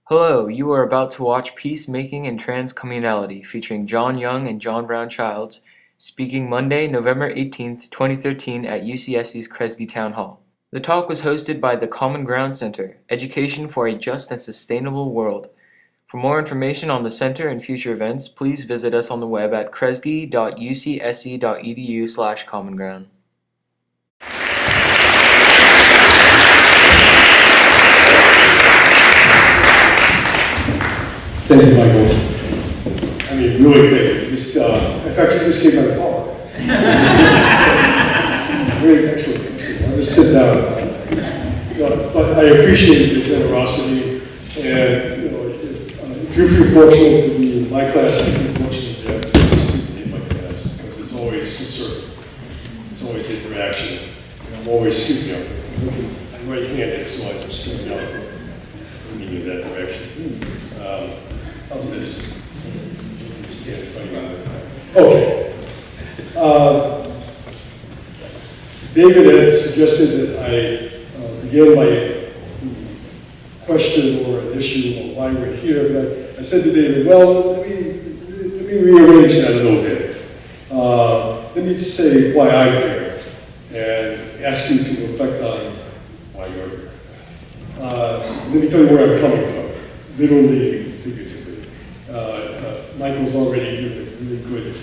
Hello, you are about to watch Peacemaking and Transcommunality featuring John Young and John Brown Childs, speaking Monday, November 18th, 2013 at UCSC's Kresge Town Hall. The talk was hosted by the Common Ground Center, Education for a Just and Sustainable World. For more information on the center and future events, please visit us on the web at kresge.ucsc.edu/commonground. Thank you, Michael. I mean, really thank you. In fact, you just gave my talk. Very excellent. I'll just sit down. But I appreciate your generosity, and if you feel fortunate to be in my class, if you're fortunate to have a student in my class, because it's always sincere. It's always interaction. And I'm always, I'm right-handed, so I just straighten out moving in that direction. How's this? Stand funny about it. Okay. David had suggested that I begin my question or an issue of why we're here. But I said to David, well, let me rearrange that a little bit. Let me just say why I'm here and ask you to reflect on why you're here. Let me tell you where I'm coming from, literally and figuratively. Michael's already given a really good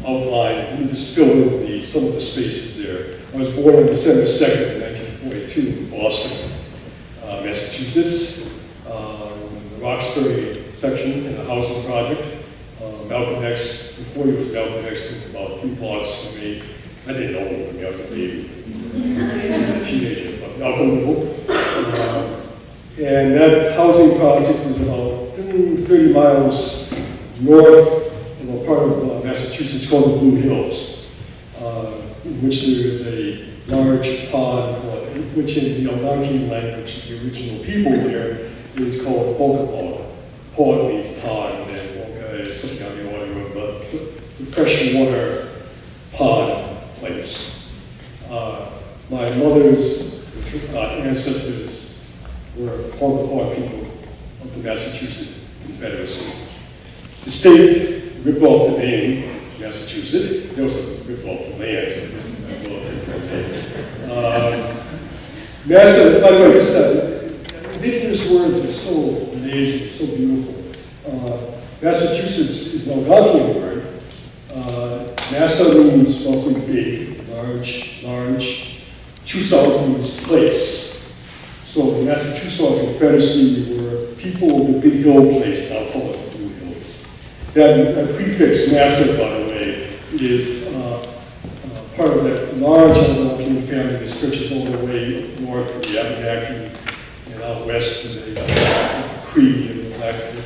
outline. Let me just fill in some of the spaces there. I was born on December 2nd, 1942 in Boston, Massachusetts, in the Roxbury section in a housing project. Malcolm X, before he was Malcolm X, was about 3 blocks from me. I didn't know him when I was a baby, a teenager, but Malcolm Little. And that housing project was about 30 miles north of a part of Massachusetts called the Blue Hills, in which there is a large pond, which in the Algonquian language, the original people there, is called Pocahontas. Pond means pond, and Ponca is something on the order of the freshwater pond place. My mother's ancestors were Pocahontas people of the Massachusetts Confederacy. The state ripped off the name, Massachusetts. They also ripped off the land, so Massa, by the way, indigenous words are so amazing, so beautiful. Massachusetts is an Algonquian word. Massa means roughly big, large. Chusaq means place. So the Massachusetts Confederacy were people of the Big Hill place, now called it Blue Hills. That prefix, Massa, by the way, is part of that large Algonquian family that stretches all the way north to the Abenaki and out west to the Cree and the Blackfoot.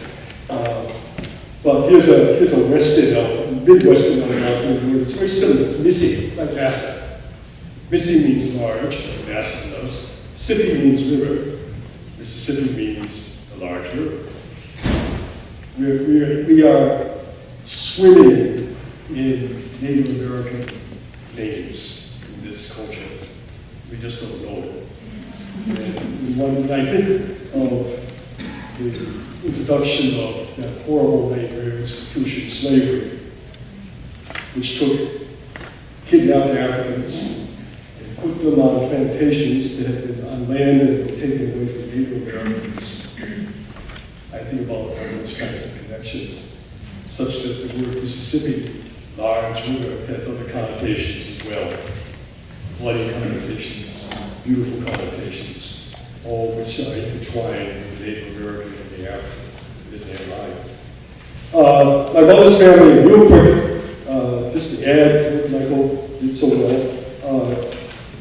But here's a Midwestern Algonquian word. It's very similar. It's Missy, like Massa. Missy means large, like Massa does. Mississippi means river. Mississippi means a large river. We are swimming in Native American names in this culture. We just don't know it. And when I think of the introduction of that horrible labor institution, slavery, which took kidnapped Africans and put them on plantations that had been on land and were taken away from Native Americans, I think about all those kinds of connections, such that the word Mississippi, large river, has other connotations as well. Bloody connotations, beautiful connotations, all which are intertwined with the Native American and the African in their life. My mother's family, real quick, just to add to what Michael did so well,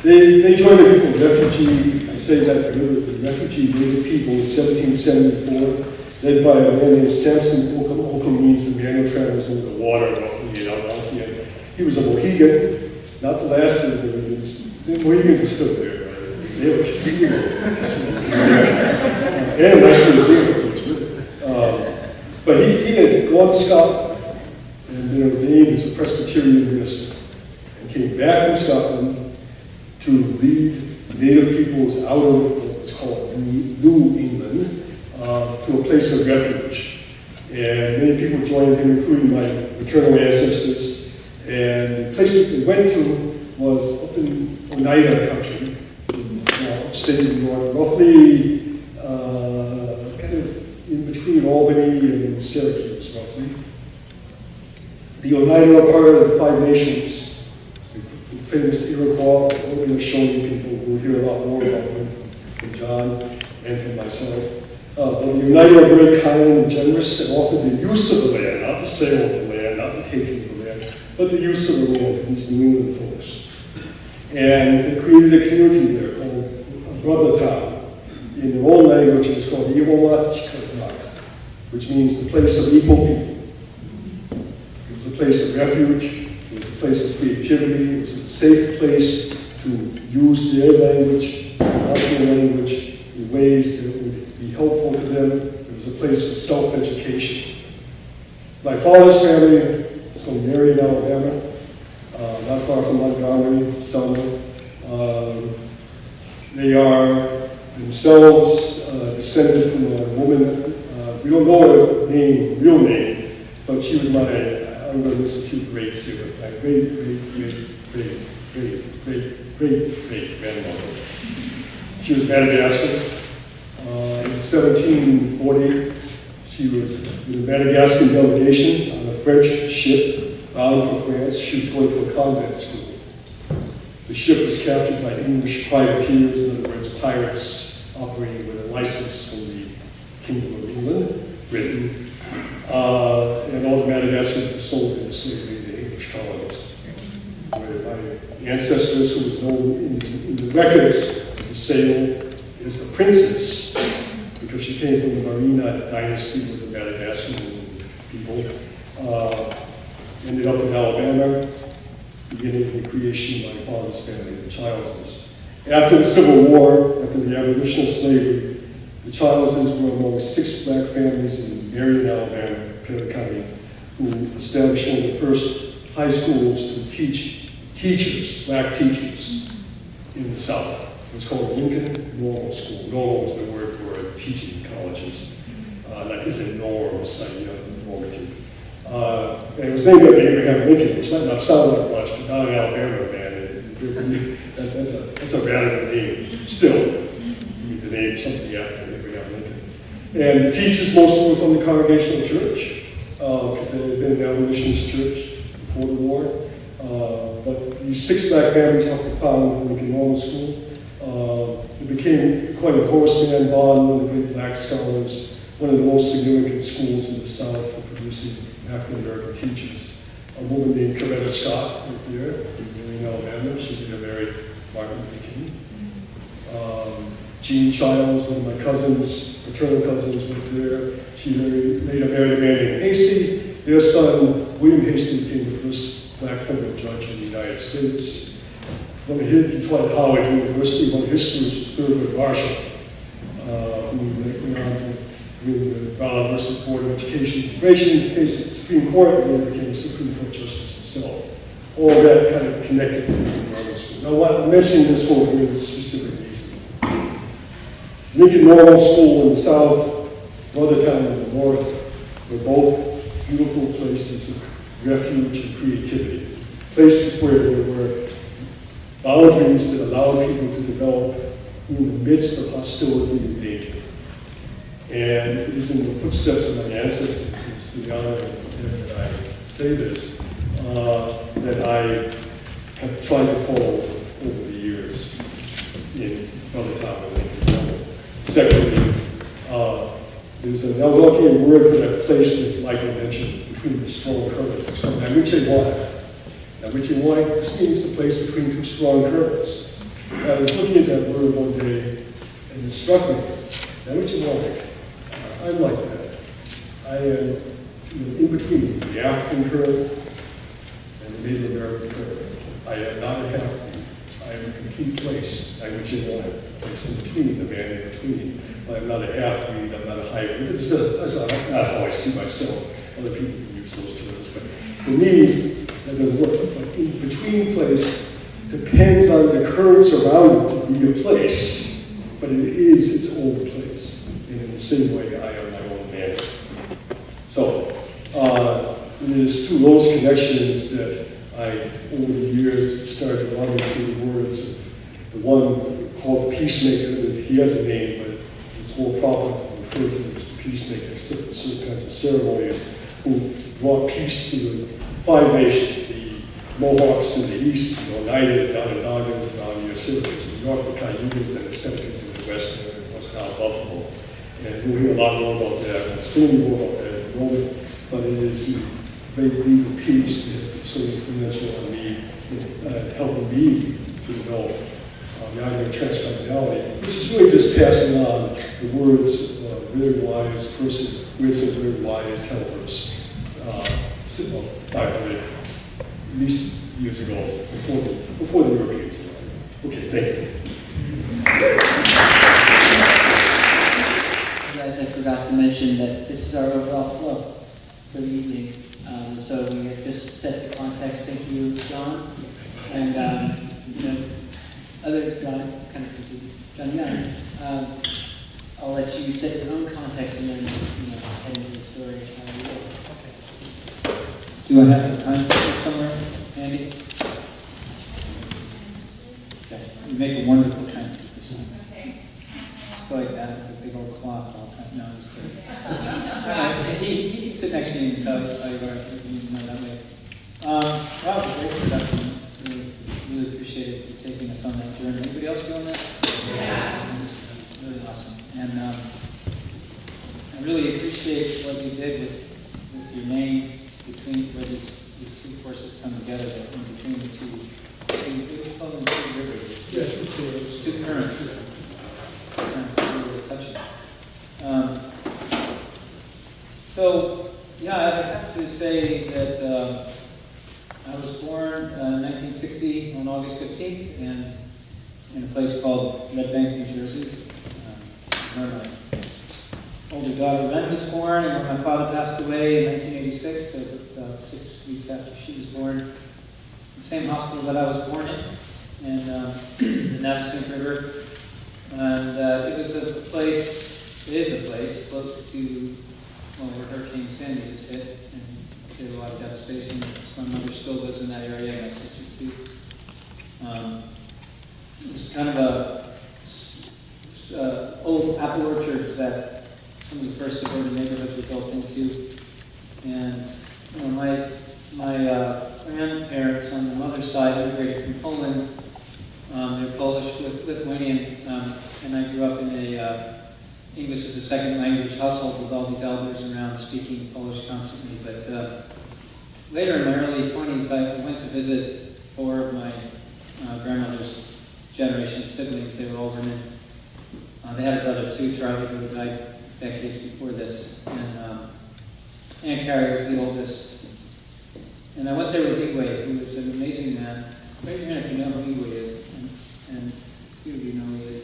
they joined a group of refugee, I say that the refugee Native people in 1774, led by a man named Samson Occam. Occam means the man who travels over the water, roughly in Algonquian. He was a Mohegan, not the last of the Mohegans. The Mohegans are still there, right? They were Casino. And Western Zero. But he had gone to Scotland and been ordained as a Presbyterian minister and came back from Scotland to lead Native peoples out of what was called New England to a place of refuge. And many people joined him, including my maternal ancestors. And the place that they went to was up in Oneida country, upstate New York, roughly kind of in between Albany and Syracuse, roughly. The Oneida are part of the Five Nations, the famous Iroquois, the Shoshone people who will hear a lot more about them from John and from myself. But the Oneida are very kind and generous and offered the use of the land, not the sale of the land, not the taking of the land, but the use of the land to these New England folks. And they created a community there called a brother town. In their own language, it's called Iwawachikanak, which means the place of equal people. It was a place of refuge, it was a place of creativity, it was a safe place to use their language, not their language, in ways that would be helpful to them. It was a place for self-education. My father's family is from Marion, Alabama, not far from Montgomery, Selma. They are themselves descended from a woman, we don't know her name, real name, but she was I'm going to miss a few greats here, my great grandmother. She was Madagascar. In 1740, she was with a Madagascan delegation on a French ship bound for France. She was going to a convent school. The ship was captured by English privateers, in other words, pirates operating with a license from the Kingdom of England, Britain, and all the Madagascans were sold into slavery to English colonies. Where my ancestors, who were known in the records of the sale as the princess, because she came from the Marina dynasty with the Madagascan people, ended up in Alabama, beginning the creation of my father's family, the Childeses. After the Civil War, after the abolition of slavery, the Childeses were among 6 black families in Marion, Alabama, Perry County, who established one of the first high schools to teach teachers, black teachers, in the South. It was called Lincoln Normal School. Normal was the word for teaching colleges. That isn't norms, normative. And it was named after Abraham Lincoln, which might not sound like much, but down in Alabama, man, that's a radical name. Still, you need to name something after Abraham Lincoln. And the teachers mostly were from the Congregational Church, because they had been in the abolitionist church before the war. But these 6 black families helped to found Lincoln Normal School. It became, according to Horace Mann Bond, one of the great black scholars, one of the most significant schools in the South for producing African-American teachers. A woman named Coretta Scott went there in Alabama. She later married Martin Luther King. Jean Childs, one of my cousins, maternal cousins, went there. She later married a man named Hasty. Their son, William Hasty, became the first black federal judge in the United States. He taught at Howard University. One of his students was Thurgood Marshall, who went on to win the Brown versus Board of Education integration case at the Supreme Court, and then became a Supreme Court justice himself. All that kind of connected to Lincoln Normal School. Now, I'm mentioning this for a very specific reason. Lincoln Normal School in the South, Brothertown in the North, were both beautiful places of refuge and creativity. Places where there were boundaries that allowed people to develop in the midst of hostility and danger. And it is in the footsteps of my ancestors, it's to the honor of them that I say this, that I have tried to follow over the years in Brothertown and Lincoln. Secondly, there's an Algonquian word for that place that Michael mentioned, between the strong currents. It's called Nawichewai. Nawichewai just means the place between 2 strong currents. I was looking at that word one day, and it struck me. Nawichewai. I'm like that. I am in between the African current and the Native American current. I am not a half-breed. I am a complete place. Nawichewai. Place in between, the man in between. I'm not a half-breed, I'm not a hybrid. That's not how I see myself. Other people can use those terms. But for me, that doesn't work. But in between place depends on the currents around it to be a place, but it is its own place. And in the same way I am my own man. So, there's two those connections that I, over the years, started running through the words. The one called Peacemaker, he has a name, but it's more proper to refer to him as the Peacemaker, certain kinds of ceremonies, who brought peace to the 5 nations, the Mohawks in the east, the Oneidas down in Doggins, down near Syracuse, New York, the Cayugans, and the Seminoles in the west, and what's now Buffalo. And we'll hear a lot more about that, and soon more about that in a moment, but it is the peace that is so influential on me, helping me to develop the idea of transcommunality, which is really just passing on the words of a very wise person, we had some very wise helpers, 500 at least years ago, before the Europeans. Okay, thank you. Guys, I forgot to mention that this is our overall flow for the evening. So we have just set the context. Thank you, John. And, other John, it's kind of confusing. John Young, I'll let you set your own context and then head into the story. Do I have a time somewhere, Andy? Okay. You make a wonderful time for something. Okay. Just go like that with a big old clock all the time. No, I'm just kidding. He can sit next to me and tell you that way. That was a great introduction. Really appreciate you taking us on that journey. Anybody else doing that? Yeah. It was really awesome. And I really appreciate what you did with your name between where these two forces come together, in between the two. We call them two rivers. Yeah, two currents. Really touching. So, yeah, I have to say that I was born in 1960 on August 15th in a place called Red Bank, New Jersey. Where my older daughter Ren was born, and when my father passed away in 1986, so about 6 weeks after she was born, the same hospital that I was born in the Navasink River. And it was a place, it is a place close to where Hurricane Sandy just hit, and did a lot of devastation. So my mother still lives in that area, and my sister too. It was kind of old apple orchards that some of the first suburban neighborhoods were built into. And my grandparents on the mother's side immigrated from Poland. They're Polish with Lithuanian, and I grew up in a English as a second language household with all these elders around speaking Polish constantly. But later in my early 20s, I went to visit 4 of my grandmother's generation siblings. They were older men. They had a brother too, Charlie, who died decades before this. And Aunt Carrie was the oldest. And I went there with Igwe, who was an amazing man. Raise your hand if you know who Igwe is. And a few of you know who he is.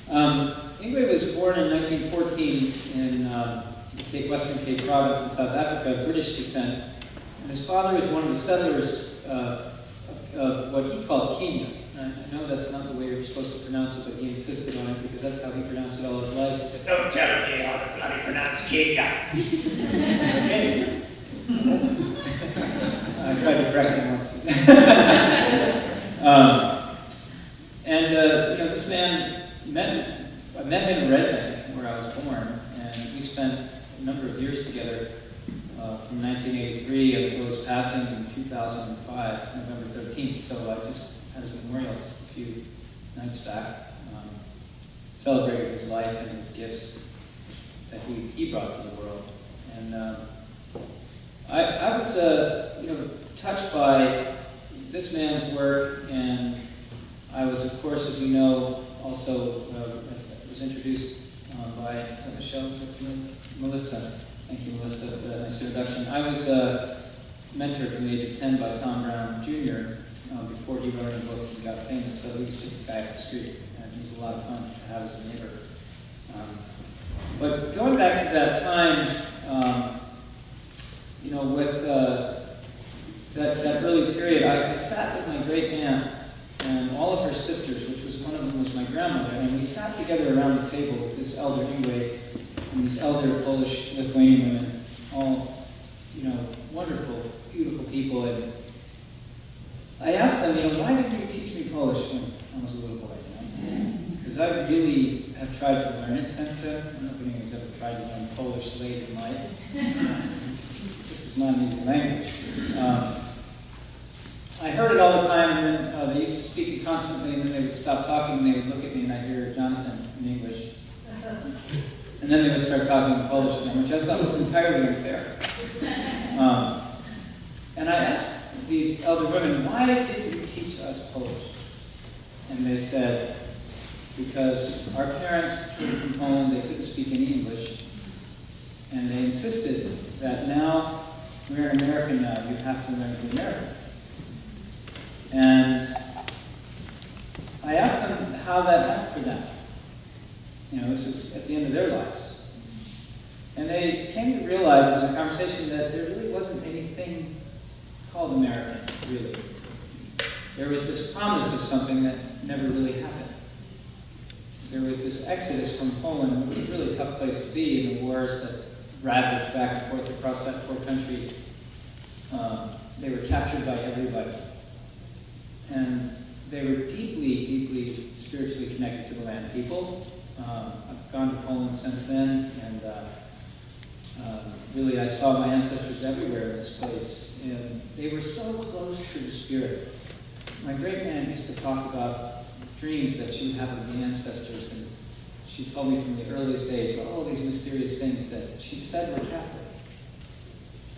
Igwe was born in 1914 in Western Cape Province in South Africa, British descent. And his father was one of the settlers of what he called Kenya. I know that's not the way you're supposed to pronounce it, but he insisted on it because that's how he pronounced it all his life. He said, "Don't tell me how to bloody pronounce Kenya." Okay. I tried to correct him once. This man, I met him in Red Bank, where I was born, and we spent a number of years together from 1983 until his passing in 2005, November 13th. So I just had his memorial just a few nights back. Celebrated his life and his gifts that he brought to the world. And I was touched by this man's work, and I was, of course, as you know, also was introduced by, is that Michelle? Is that Melissa? Thank you, Melissa, for that nice introduction. I was mentored from the age of 10 by Tom Brown Jr. Before he wrote any books and got famous, so he was just a guy up the street, and he was a lot of fun to have as a neighbor. But going back to that time, with that early period, I sat with my great aunt and all of her sisters, which was one of them was my grandmother, and we sat together around the table with this elder Igwe, and these elder Polish Lithuanian women, all, wonderful, beautiful people. And I asked them, why didn't you teach me Polish when I was a little boy? Because I really have tried to learn it since then. Nobody has ever tried to learn Polish late in life. This is not an easy language. I heard it all the time, and then they used to speak it constantly, and then they would stop talking, and they would look at me, and I'd hear Jonathan in English. And then they would start talking in Polish again, which I thought was entirely unfair. And I asked these elder women, why didn't you teach us Polish? And they said, because our parents came from Poland, they couldn't speak any English, and they insisted that now we're in America now, you have to learn the American. And I asked them how that went for them. This is at the end of their lives. And they came to realize in the conversation that there really wasn't anything called American, really. There was this promise of something that never really happened. There was this exodus from Poland. It was a really tough place to be in the wars that ravaged back and forth across that poor country. They were captured by everybody. And they were deeply, deeply spiritually connected to the land people. I've gone to Poland since then, and really I saw my ancestors everywhere in this place. And they were so close to the spirit. My great-aunt used to talk about dreams that she would have of the ancestors, and she told me from the earliest age all these mysterious things that she said were Catholic.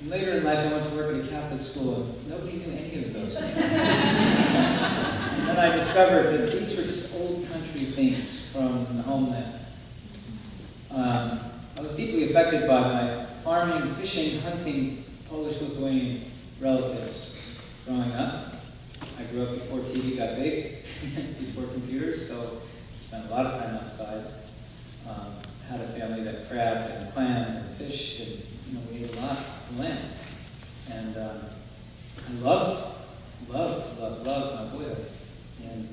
And later in life I went to work at a Catholic school, and nobody knew any of those things. And then I discovered that these were just old country things from the homeland. I was deeply affected by my farming, fishing, hunting, Polish-Lithuanian relatives growing up. I grew up before TV got big, before computers, so spent a lot of time outside. Had a family that crabbed and clammed and fished, and we ate a lot of the land. And I loved my boyhood. And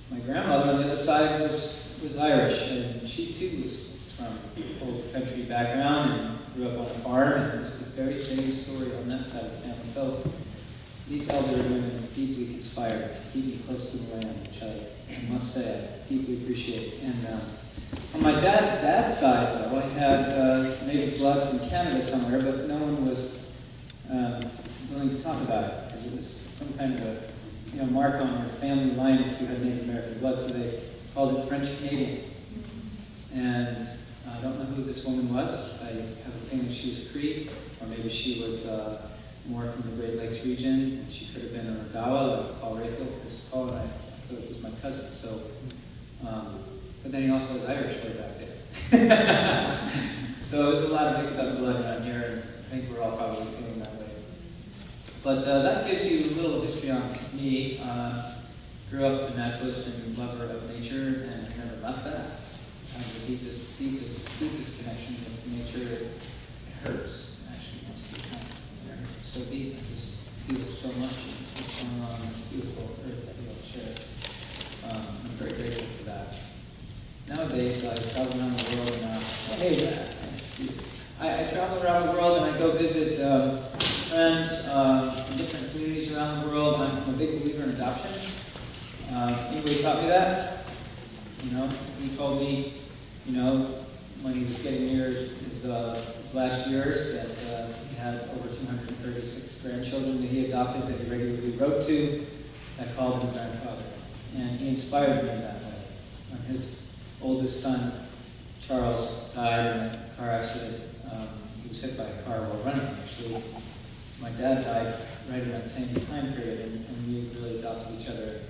my grandmother on the other side was Irish, and she too was from old country background and grew up on a farm, and it was the very same story on that side of the family. So these elder women deeply conspired to keep me close to the land, which I must say I deeply appreciate. And on my dad's side, though, I had native blood from Canada somewhere, but no one was willing to talk about it, because it was some kind of a mark on your family line if you had Native American blood, so they called it French Canadian. And I don't know who this woman was. I have a feeling she was Cree, or maybe she was more from the Great Lakes region, and she could have been an Ogawa, like Paul Rayfield, because Paul and I thought it was my cousin. So, but then he also was Irish way back there. So there's a lot of mixed up blood around here, and I think we're all probably feeling that way. But that gives you a little history on me. Grew up a naturalist and lover of nature, and I never left that. I have the deepest connection with nature. It hurts, actually, most of the time. It's so deep, I just feel so much of what's going on on this beautiful earth that we all share. I'm very grateful for that. Nowadays, I travel around the world and I travel around the world and I go visit friends in different communities around the world. I'm a big believer in adoption. Anybody taught me that? He told me, when he was getting near his last years, that he had over 236 grandchildren that he adopted, that he regularly wrote to, that called him grandfather. And he inspired me that way. When his oldest son, Charles, died in a car accident, he was hit by a car while running, actually. My dad died right in that same time period, and we really adopted each other.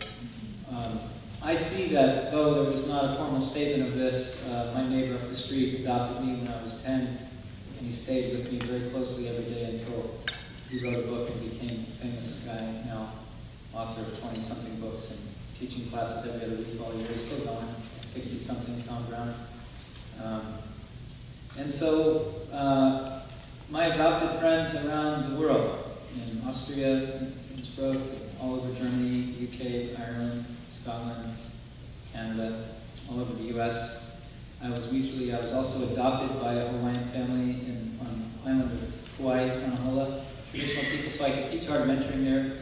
I see that though there was not a formal statement of this, my neighbor up the street adopted me when I was 10, and he stayed with me very closely every day until he wrote a book and became a famous guy now, author of 20-something books and teaching classes every other week all year. He's still going, 60-something, Tom Brown. And so my adopted friends around the world, in Austria, Innsbruck, all over Germany, UK, Ireland, Scotland, Canada, all over the US, I was also adopted by a Hawaiian family on the island of Kauai, Kanahola, traditional people, so I could teach art mentoring there.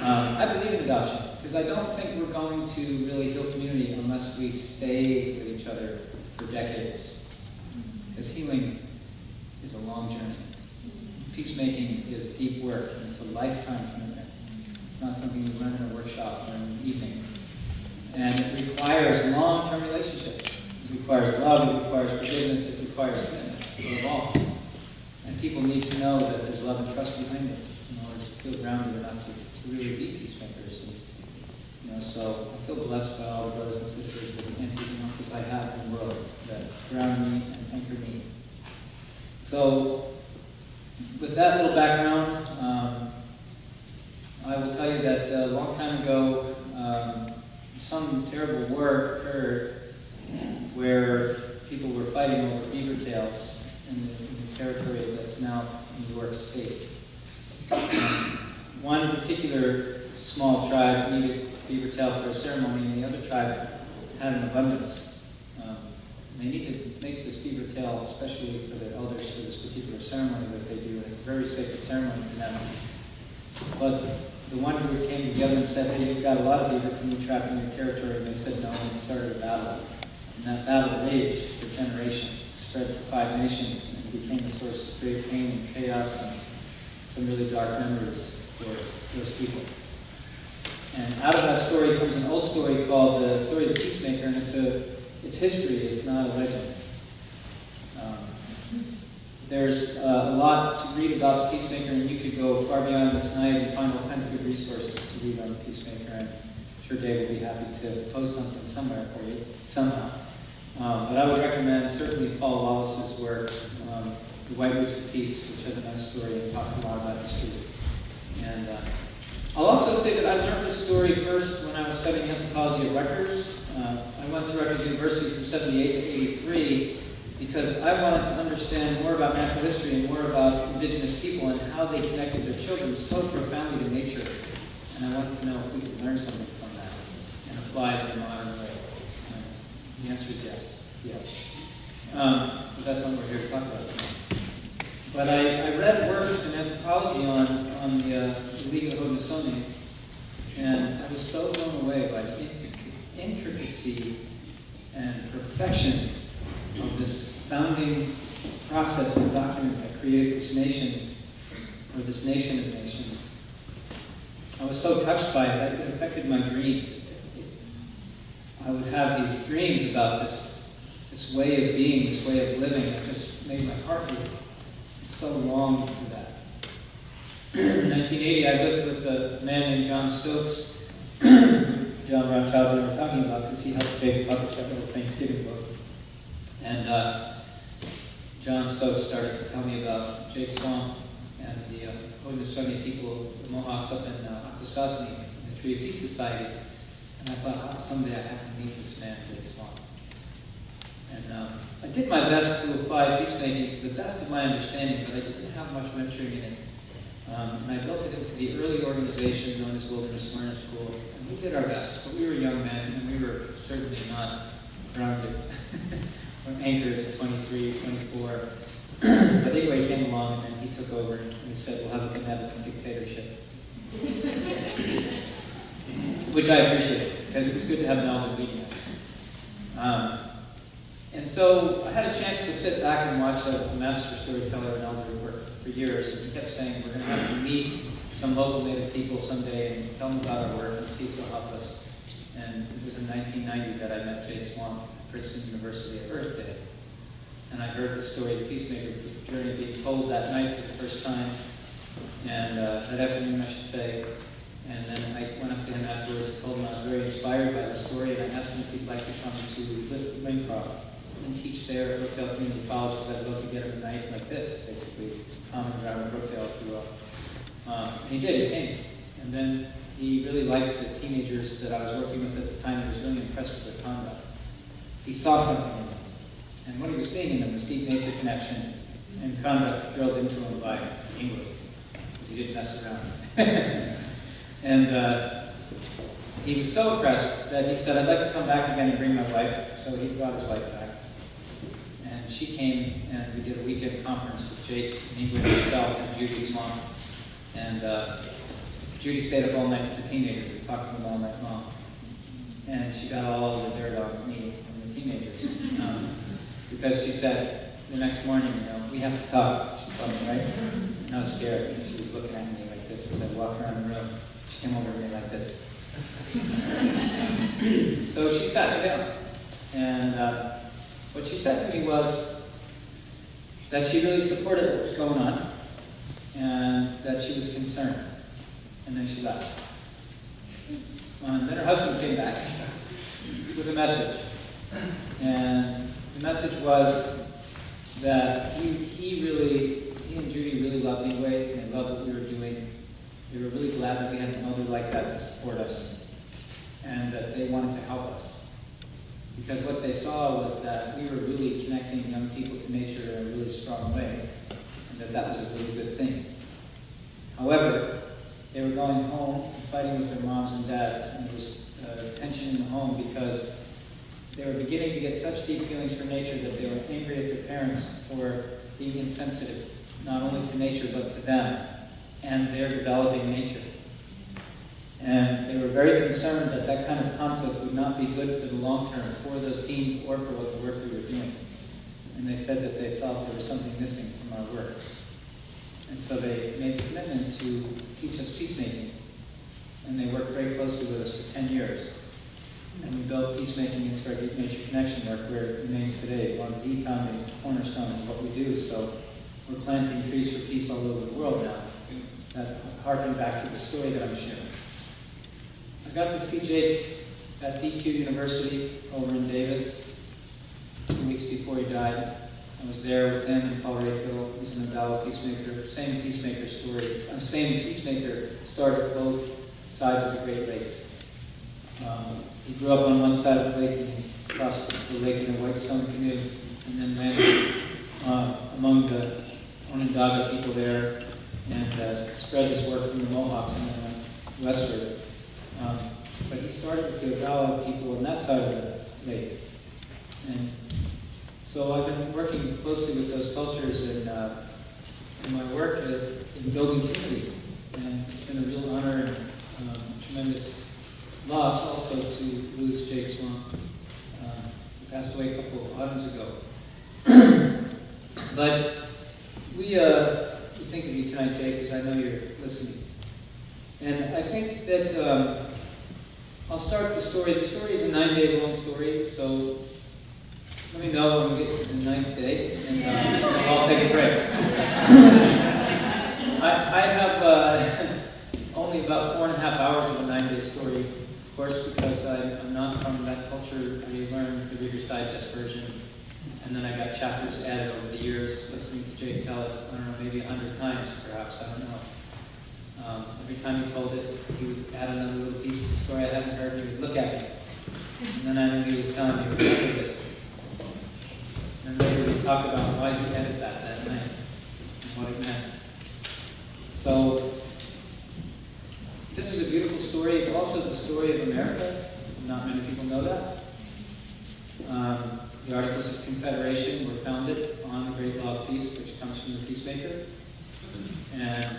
I believe in adoption, because I don't think we're going to really heal community unless we stay with each other for decades. Because healing is a long journey. Peacemaking is deep work, and it's a lifetime commitment. It's not something you learn in a workshop or in an evening. And it requires long-term relationships. It requires love, it requires forgiveness, it requires commitment. So evolve. And people need to know that there's love and trust behind it in order to feel grounded enough to really be peacemakers. And, so I feel blessed by all the brothers and sisters and aunties and uncles I have in the world that ground me and anchor me. So with that little background, I will tell you that a long time ago, some terrible war occurred where people were fighting over beaver tails in the territory that's now New York State. One particular small tribe needed beaver tail for a ceremony, and the other tribe had an abundance. They needed to make this beaver tail especially for the elders for this particular ceremony that they do, and it's a very sacred ceremony to them. But the one group came together and said, hey, you've got a lot of beaver, can you trap in your territory? And they said no, and it started a battle. And that battle raged for generations. It spread to 5 nations, and it became a source of great pain and chaos and some really dark memories for those people. And out of that story comes an old story called the story of the Peacemaker, and it's history, it's not a legend. There's a lot to read about the Peacemaker, and you could go far beyond this night and find all kinds of good resources to read on the Peacemaker, and I'm sure Dave will be happy to post something somewhere for you, somehow. But I would recommend certainly Paul Wallace's work, The White Roots of Peace, which has a nice story and talks a lot about history. And I'll also say that I learned this story first when I was studying anthropology at Rutgers. I went to Rutgers University from 78 to 83 because I wanted to understand more about natural history and more about indigenous people and how they connected their children so profoundly to nature. And I wanted to know if we could learn something from that and apply it in a modern way. The answer is yes. Yes. But that's what we're here to talk about tonight. But I read works in anthropology on the League of Haudenosaunee, and I was so blown away by the intricacy and perfection of this founding process and document that created this nation, or this nation of nations. I was so touched by it that it affected my dreams. I would have these dreams about this way of being, this way of living, that just made my heart beat. So long for that. In 1980, I lived with a man named John Stokes, John Brown Childs and I were talking about, because he helped Jake publish that little Thanksgiving book. And John Stokes started to tell me about Jake Swamp and the Haudenosaunee people, the Mohawks up in Akwesasne, the Tree of Peace Society. And I thought, someday I have to meet this man, Jake Swamp. And I did my best to apply peacemaking to the best of my understanding, but I didn't have much mentoring in it. And I built it into the early organization known as Wilderness Learner School, and we did our best, but we were young men, and we were certainly not grounded or anchored at 23, 24. But anyway, he came along, and he took over, and he said, we'll have a benevolent dictatorship. Which I appreciated, because it was good to have an elder leading us. And so I had a chance to sit back and watch a master storyteller and elder work for years, and he kept saying, we're going to have to meet some local Native people someday and tell them about our work and see if they'll help us. And it was in 1990 that I met Jake Swamp at Princeton University at Earth Day. And I heard the story of the Peacemaker journey being told that night for the first time, and that afternoon I should say. And then I went up to him afterwards and told him I was very inspired by the story, and I asked him if he'd like to come to Lincroft and teach there at Brookdale Community College, because I'd love to get him a night like this, basically, common ground in Brookdale, if you will. And he did, he came. And then he really liked the teenagers that I was working with at the time. He was really impressed with their conduct. He saw something in them. And what he was seeing in them was deep nature connection and conduct drilled into him by England, because he didn't mess around. And he was so impressed that he said, I'd like to come back again and bring my wife. So he brought his wife back. she came and we did a weekend conference with Jake, Ingrid, myself, and Judy Swan. And Judy stayed up all night with the teenagers. We talked to them all night long. And she got all of the dirt on me and the teenagers. Because she said the next morning, we have to talk. She told me, right? And I was scared because she was looking at me like this as I walked around the room. She came over to me like this. So she sat me down. And what she said to me was that she really supported what was going on and that she was concerned. And then she left. And then her husband came back with a message. And the message was that he and Judy really loved Neway, and they loved what we were doing. They were really glad that we had an elder like that to support us, and that they wanted to help us. Because what they saw was that we were really connecting young people to nature in a really strong way, and that was a really good thing. However, they were going home and fighting with their moms and dads, and there was tension in the home because they were beginning to get such deep feelings for nature that they were angry at their parents for being insensitive, not only to nature but to them and their developing nature. And they were very concerned that that kind of conflict would not be good for the long term for those teens or for what the work we were doing. And they said that they felt there was something missing from our work. And so they made the commitment to teach us peacemaking. And they worked very closely with us for 10 years. And we built peacemaking into our deep nature connection work where it remains today, one of the founding cornerstones of what we do. So we're planting trees for peace all over the world now. That harking back to the story that I'm sharing. I got to see Jake at DQ University over in Davis 2 weeks before he died. I was there with him and Paul Rayfield, who's an Andala peacemaker. Same peacemaker story. Same peacemaker started both sides of the Great Lakes. He grew up on one side of the lake and he crossed the lake in a white stone canoe and then landed among the Onondaga people there and spread his work from the Mohawks and then went westward. But he started with the Odawa people on that side of the lake. And so I've been working closely with those cultures in my work in building community. And it's been a real honor and tremendous loss also to lose Jake Swan. He passed away a couple of autumns ago. But we think of you tonight, Jake, because I know you're listening. And I think that I'll start the story. The story is a 9-day-long story, so let me know when we get to the 9th day, and I'll take a break. I have only about 4.5 hours of a 9-day story, of course, because I'm not from that culture. I learned the Reader's Digest version, and then I got chapters added over the years, listening to Jake tell it, I don't know, maybe 100 times, perhaps, I don't know. Every time he told it, he would add another little piece of the story I hadn't heard, and he would look at me. And then I knew he was telling me, remember this. And later we'd talk about why he added that night, and what it meant. So, this is a beautiful story. It's also the story of America. Not many people know that. The Articles of Confederation were founded on the Great Law of Peace, which comes from the Peacemaker. And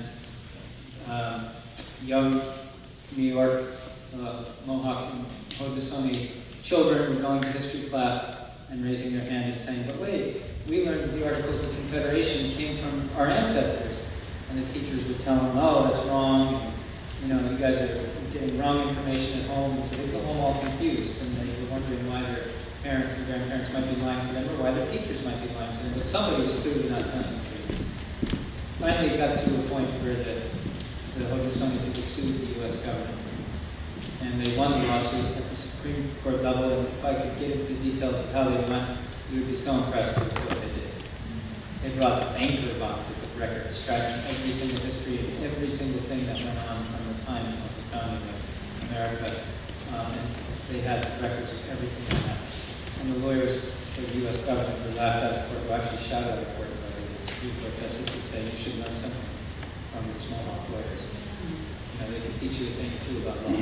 young New York Mohawk and Haudenosaunee children were going to history class and raising their hand and saying, but wait, we learned that the Articles of Confederation came from our ancestors. And the teachers would tell them, oh, that's wrong. You guys are getting wrong information at home. And so they'd go home all confused. And they were wondering why their parents and grandparents might be lying to them or why their teachers might be lying to them. But somebody was clearly not telling the truth. Finally, it got to a point where the Haudenosaunee people sued the U.S. government. And they won the lawsuit at the Supreme Court level. And if I could get into the details of how they went, you would be so impressed with what they did. They brought the banker boxes of records, tracking every single history of every single thing that went on from the time of the founding of America. And they had records of everything that happened. And the lawyers for the U.S. government were laughed out of court, who actually shouted out of court by the Supreme Court justices saying you should learn something from these Mohawk lawyers. They can teach you a thing or two about law.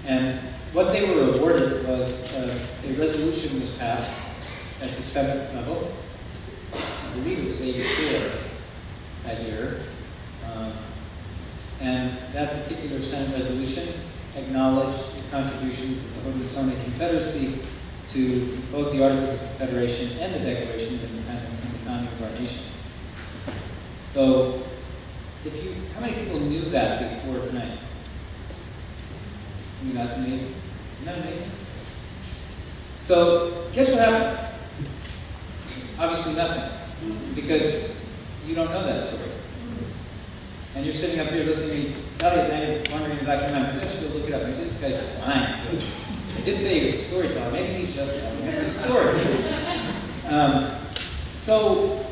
And what they were awarded was a resolution was passed at the 7th level. I believe it was 84 that year. And that particular Senate resolution acknowledged the contributions of the Haudenosaunee Confederacy to both the Articles of Confederation and the Declaration of Independence and the founding of our nation. So, how many people knew that before tonight? I mean, that's amazing. Isn't that amazing? So, guess what happened? Obviously nothing, because you don't know that story. And you're sitting up here listening to me tell you, and you're wondering in the back of your mind, maybe I should go look it up. Maybe this guy's just lying to us. I did say he was a storyteller. Maybe he's just telling us a story. So,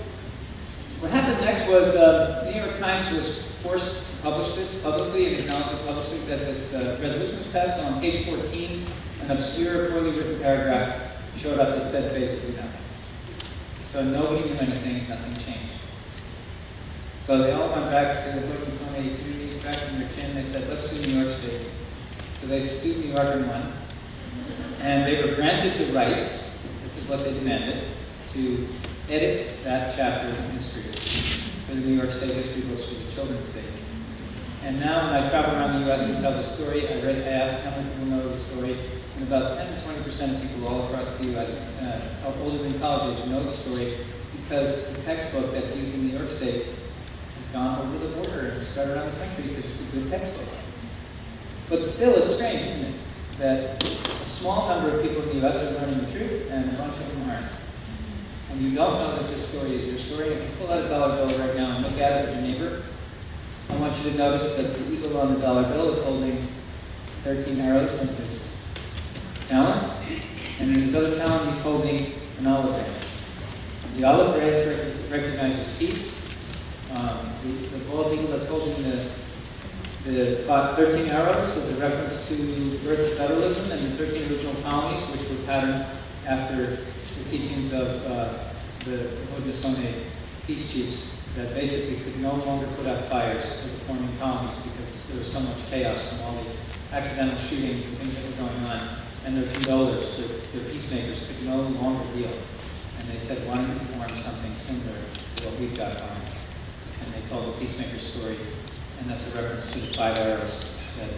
what happened next was the New York Times was forced to publish this publicly and acknowledged publicly that this resolution was passed. So on page 14, an obscure, poorly written paragraph showed up that said basically nothing. So nobody knew anything, nothing changed. So they all went back to the Haudenosaunee communities, back in their chin. They said, let's sue New York State. So they sued New York and won. And they were granted the rights, this is what they demanded, to edit that chapter in history for the New York State history books for the children's sake. And now when I travel around the U.S. and tell the story, I ask how many people know the story, and about 10 to 20% of people all across the U.S. Older than college age know the story because the textbook that's used in New York State has gone over the border and spread around the country because it's a good textbook. But still, it's strange, isn't it, that a small number of people in the U.S. are learning the truth and a bunch of them aren't. And you don't know that this story is your story. If you pull out a dollar bill right now and look at it with your neighbor, I want you to notice that the eagle on the dollar bill is holding 13 arrows in his talon, and in his other talon he's holding an olive branch. The olive branch recognizes peace. The bald eagle that's holding the 13 arrows is a reference to the birth of federalism and the 13 original colonies, which were patterned after the teachings of the Haudenosaunee peace chiefs that basically could no longer put out fires for the forming colonies because there was so much chaos from all the accidental shootings and things that were going on. And their condolers, their peacemakers, could no longer deal. And they said, why don't we form something similar to what we've got going? And they told the peacemaker story, and that's a reference to the 5 arrows that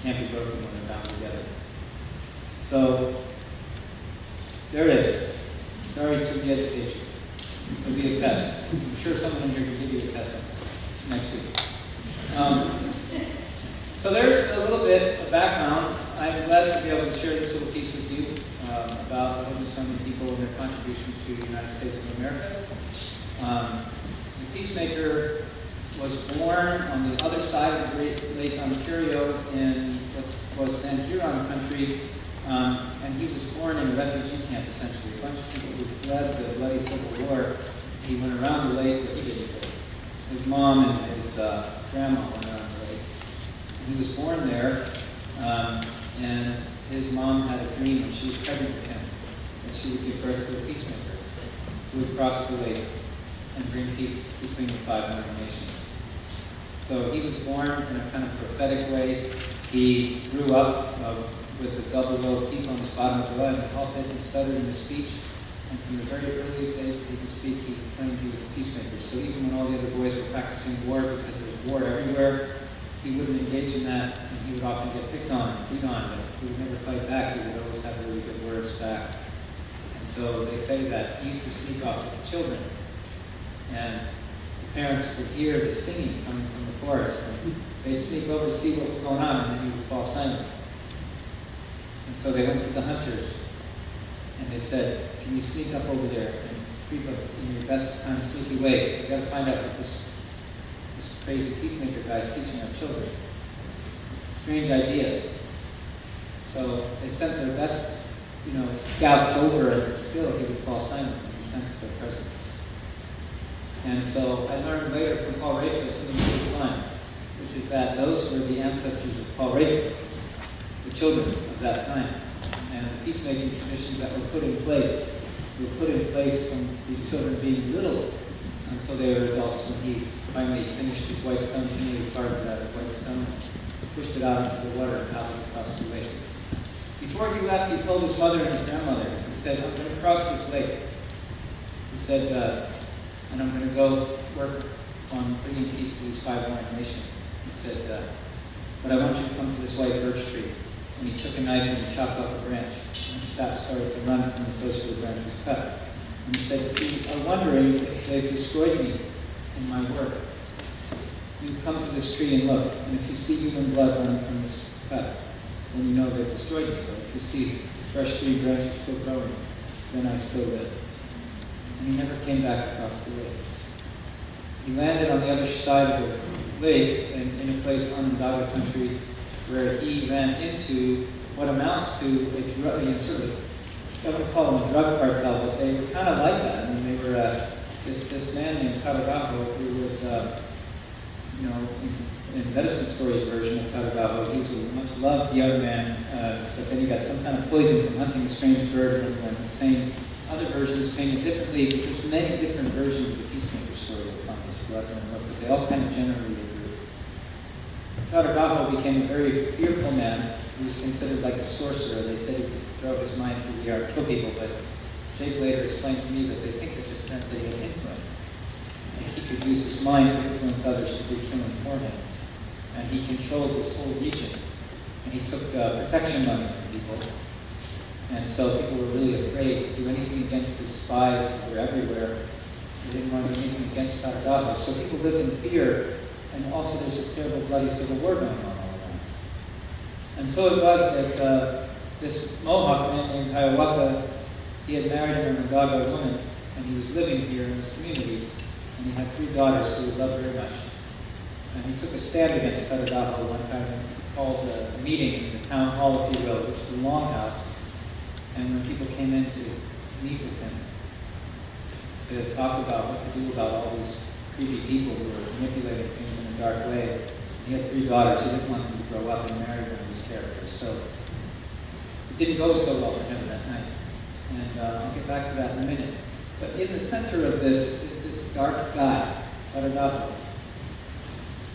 can't be broken when they're bound together. So, there it is. Sorry to re-educate you. It'll be a test. I'm sure someone in here can give you a test on this next week. So there's a little bit of background. I'm glad to be able to share this little piece with you about the Haudenosaunee people and their contribution to the United States of America. The Peacemaker was born on the other side of the Great Lake Ontario in what was then Huron country. And he was born in a refugee camp, essentially. A bunch of people who fled the bloody Civil War. He went around the lake, but he didn't go. His mom and his grandma went around the lake. And he was born there, and his mom had a dream when she was pregnant with him that she would give birth to a peacemaker who would cross the lake and bring peace between the 5 Northern nations. So he was born in a kind of prophetic way. He grew up with a double row of teeth on his bottom jaw and halted and stuttered in his speech. And from the very earliest age that he could speak, he claimed he was a peacemaker. So even when all the other boys were practicing war because there was war everywhere, he wouldn't engage in that, and he would often get picked on and beat on, but he would never fight back. He would always have really good words back. And so they say that he used to sneak off with the children, and the parents would hear the singing coming from the forest, and they'd sneak over to see what was going on, and then he would fall silent. And so they went to the hunters, and they said, can you sneak up over there and creep up in your best kind of sneaky way? We've got to find out what this crazy peacemaker guy is teaching our children. Strange ideas. So they sent their best, scouts over, and still he would fall silent when he sensed their presence. And so I learned later from Paul Rayfield something really fun, which is that those were the ancestors of Paul Rayfield, the children of that time. And the peacemaking traditions that were put in place from these children being little until they were adults, when he finally finished his white stone canoe. He carved it out of white stone, pushed it out into the water, and paddled across the lake. Before he left, he told his mother and his grandmother, he said, I'm going to cross this lake. He said, and I'm going to go work on bringing peace to these 5 foreign nations. He said, but I want you to come to this white birch tree. And he took a knife and he chopped off a branch. And the sap started to run from the place where the branch was cut. And he said, if you are wondering if they've destroyed me in my work, you come to this tree and look. And if you see human blood running from this cut, then you know they've destroyed me. But if you see fresh green branches still growing, then I still live. And he never came back across the lake. He landed on the other side of the lake in a place on Onondaga country where he ran into what amounts to a drug, sort of, I wouldn't call them a drug cartel, but they were kind of like that. I mean, they were this man named Tadagaho, who was, in Medicine Stories version of Tadagaho, he was a much loved young man, but then he got some kind of poison from hunting a strange bird, and the same other versions painted differently, but there's many different versions of the Peacemaker story you'll find as well, but they all kind of generally agree. Tadagaho became a very fearful man who was considered like a sorcerer. They said he could throw his mind through the air and kill people, but Jake later explained to me that they think it just meant that he had influence. And he could use his mind to influence others to do killing for him. And he controlled this whole region. And he took protection money from people. And so people were really afraid to do anything against his spies who were everywhere. They didn't want to do anything against Tadagaho. So people lived in fear. And also there's this terrible bloody civil war going on all around. And so it was that this Mohawk man named Hiawatha, he had married an Onondaga woman, and he was living here in this community, and he had 3 daughters who he loved very much. And he took a stand against Tadagaho one time and called a meeting in the town hall, if you will, which is a longhouse. And when people came in to meet with him, to talk about what to do about all these creepy people who were manipulating things in a dark way, he had 3 daughters. He didn't want them to grow up and marry one of his characters. So it didn't go so well for him that night. And I'll get back to that in a minute. But in the center of this is this dark guy, Tadagaho.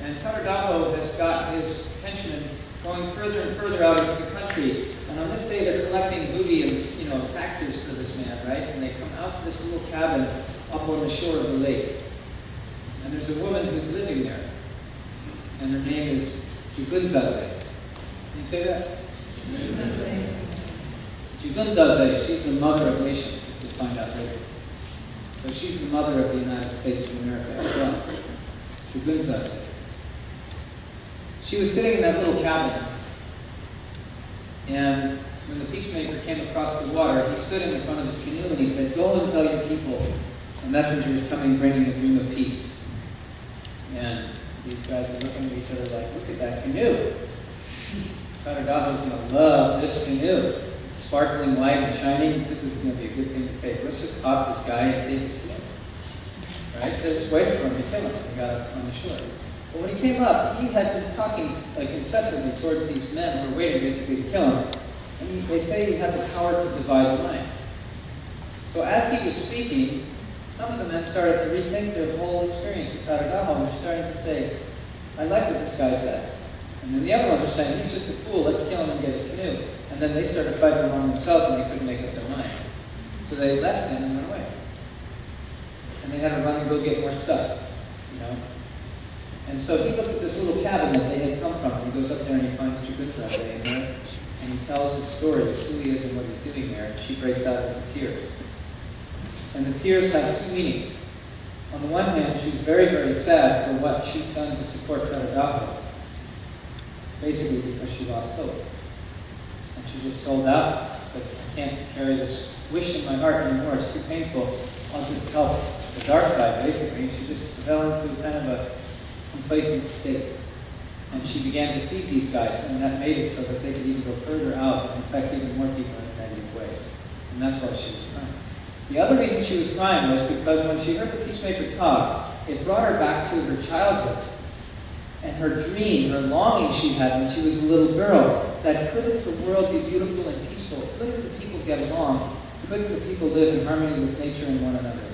And Tadagaho has got his henchmen going further and further out into the country. And on this day, they're collecting booty and taxes for this man, right? And they come out to this little cabin up on the shore of the lake. And there's a woman who's living there. And her name is Jugunzaze. Can you say that? Jugunzaze, she's the mother of nations, as we'll find out later. So she's the mother of the United States of America as well. Jugunzaze. She was sitting in that little cabin. And when the peacemaker came across the water, he stood in the front of his canoe and he said, "Go and tell your people a messenger is coming bringing a dream of peace." And these guys were looking at each other like, "Look at that canoe. Tadagaho's going to love this canoe. It's sparkling white and shining. This is going to be a good thing to take. Let's just pop this guy and take his canoe." Right? So they're just waiting for him to kill him. He got up on the shore. But when he came up, he had been talking like incessantly towards these men who were waiting basically to kill him. And they say he had the power to divide minds. So as he was speaking, some of the men started to rethink their whole experience with Tadagaho, and they're starting to say, "I like what this guy says." And then the other ones are saying, "He's just a fool, let's kill him and get his canoe." And then they started fighting among themselves and they couldn't make up their mind. So they left him and went away. And they had to run and go get more stuff, And so he looked at this little cabin that they had come from, and he goes up there and he finds Jugunzaze in there, and he tells his story of who he is and what he's doing there, and she breaks out into tears. And the tears have 2 meanings. On the one hand, she's very, very sad for what she's done to support Tadagaho, basically because she lost hope. And she just sold out. Said, "I can't carry this wish in my heart anymore, it's too painful. I'll just help the dark side," basically. And she just fell into kind of a complacent state. And she began to feed these guys, and that made it so that they could even go further out and infect even more people in a negative way. And that's why she was crying. The other reason she was crying was because when she heard the peacemaker talk, it brought her back to her childhood and her dream, her longing she had when she was a little girl, that couldn't the world be beautiful and peaceful? Couldn't the people get along? Couldn't the people live in harmony with nature and one another?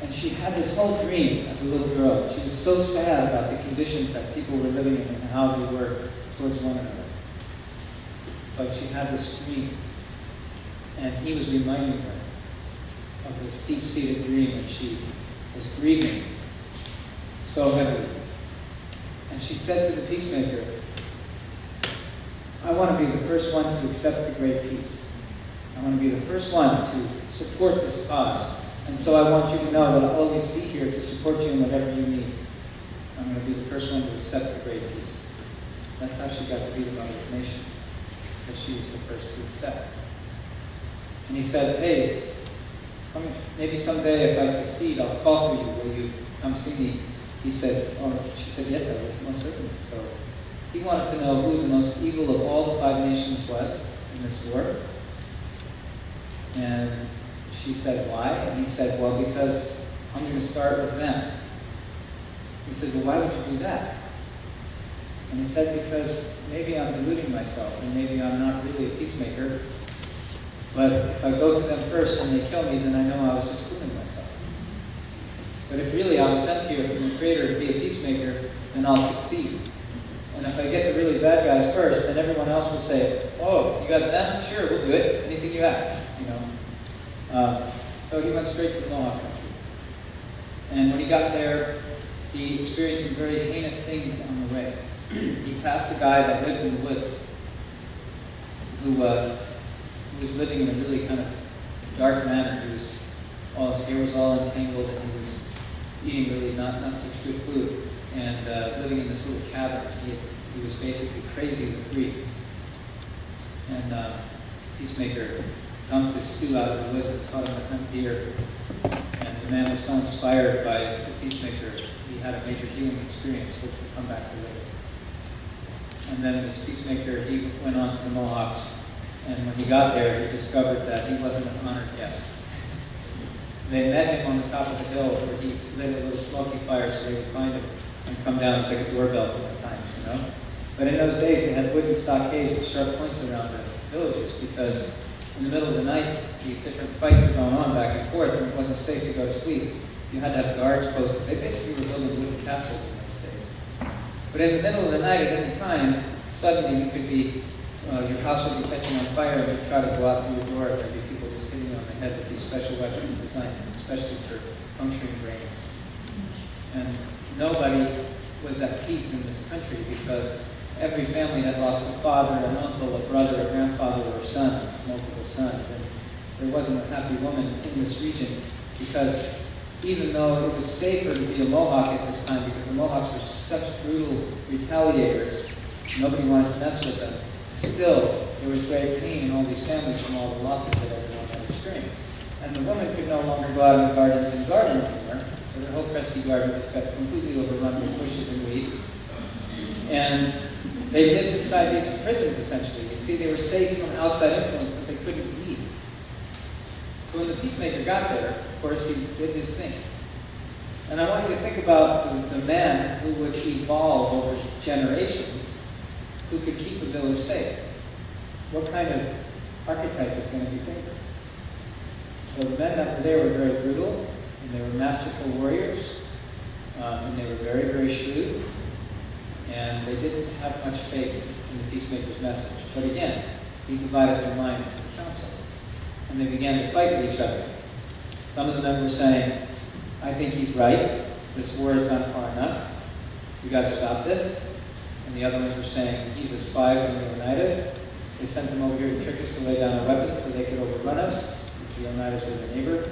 And she had this whole dream as a little girl. She was so sad about the conditions that people were living in and how they were towards one another. But she had this dream, and he was reminding her. of this deep-seated dream that she was grieving so heavily. And she said to the peacemaker, I want to be the first one to accept the great peace. I want to be the first one to support this cause. And so I want you to know that I'll always be here to support you in whatever you need. I'm going to be the first one to accept the great peace. That's how she got the freedom of information, because she was the first to accept. And he said, hey, maybe someday if I succeed, I'll call for you. Will you come see me? He said, she said, yes, I will, most certainly. So he wanted to know who the most evil of all the 5 nations was in this war. And she said, why? And he said, well, because I'm going to start with them. He said, well, why would you do that? And he said, because maybe I'm deluding myself, and maybe I'm not really a peacemaker. But if I go to them first and they kill me, then I know I was just fooling myself. But if really I was sent here from the Creator to be a peacemaker, then I'll succeed. And if I get the really bad guys first, then everyone else will say, oh, you got them? Sure, we'll do it. Anything you ask, you know. So he went straight to the Mohawk country. And when he got there, he experienced some very heinous things on the way. He passed a guy that lived in the woods who was living in a really kind of dark manner. His hair was all entangled, and he was eating really not such good food, and living in this little cabin. He was basically crazy with grief. And Peacemaker dumped his stew out of the woods and taught him to hunt deer. And the man was so inspired by the Peacemaker, he had a major healing experience, which we'll come back to later. And then this Peacemaker, he went on to the Mohawks, and when he got there, he discovered that he wasn't an honored guest. They met him on the top of the hill where he lit a little smoky fire so they could find him and come down and check a doorbell from the times, you know. But in those days, they had wooden stockades with sharp points around the villages, because in the middle of the night, these different fights were going on back and forth, and it wasn't safe to go to sleep. You had to have guards posted. They basically were building wooden castles in those days. But in the middle of the night, at any time, suddenly you could be, your house would be catching on fire, and you'd try to go out through your door, and there'd be people just hitting you on the head with these special weapons designed especially for puncturing brains. And nobody was at peace in this country, because every family had lost a father, an uncle, a brother, a grandfather, or sons, multiple sons. And there wasn't a happy woman in this region, because even though it was safer to be a Mohawk at this time, because the Mohawks were such brutal retaliators, nobody wanted to mess with them, still there was great pain in all these families from all the losses that everyone had experienced. And the woman could no longer go out in the gardens and garden anymore, so the whole Kresge garden just got completely overrun with bushes and weeds. And they lived inside these prisons, essentially. You see, they were safe from outside influence, but they couldn't leave. So when the Peacemaker got there, of course, he did his thing. And I want you to think about the man who would evolve over generations, who could keep a village safe. What kind of archetype is going to be favored? So the men that were there were very brutal, and they were masterful warriors, and they were very, very shrewd, and they didn't have much faith in the Peacemaker's message. But again, he divided their minds in the council, and they began to fight with each other. Some of the men were saying, I think he's right, this war has gone far enough, we got to stop this. And the other ones were saying, he's a spy from the Oneidas. They sent him over here to trick us to lay down our weapons so they could overrun us, because the Oneidas were their neighbor.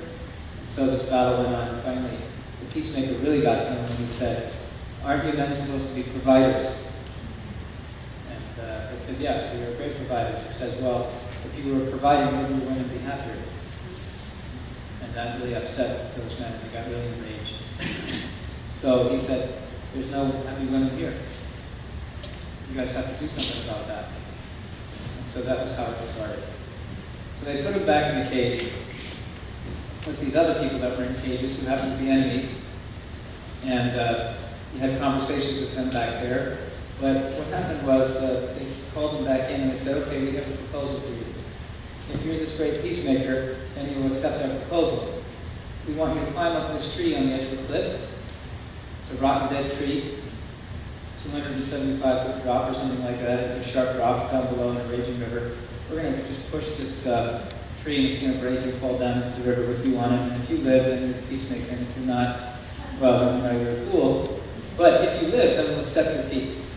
And so this battle went on, and finally the Peacemaker really got to him when he said, aren't you men supposed to be providers? And they said, yes, we are great providers. He says, well, if you were providing, wouldn't your women be happier? And that really upset those men, and they got really enraged. So he said, there's no happy women here. You guys have to do something about that. And so that was how it started. So they put him back in the cage with these other people that were in cages who happened to be enemies. And he had conversations with them back there. But what happened was they called him back in and they said, okay, we have a proposal for you. If you're this great peacemaker, then you will accept our proposal. We want you to climb up this tree on the edge of the cliff. It's a rotten dead tree, 275-foot drop or something like that. It's sharp rocks down below in a raging river. We're going to just push this tree and it's going to break and fall down into the river with you on it. And if you live, then you're a peacemaker. And if you're not, well, then you're a fool. But if you live, then we'll accept your peace.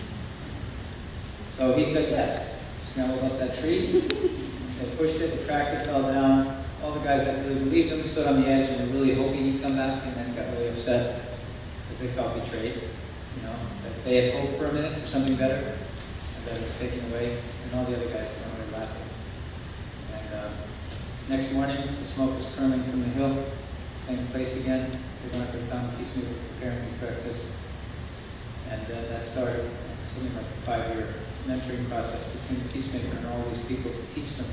So he said yes. Scrambled up that tree. They pushed it, they cracked it, fell down. All the guys that really believed him stood on the edge and were really hoping he'd come back, and then got really upset because they felt betrayed. You know, that they had hoped for a minute for something better, and that it was taken away. And all the other guys were laughing. And next morning, the smoke was curling from the hill, same place again. They went up and found the peacemaker preparing his breakfast, and that started something like a 5-year mentoring process between the peacemaker and all these people to teach them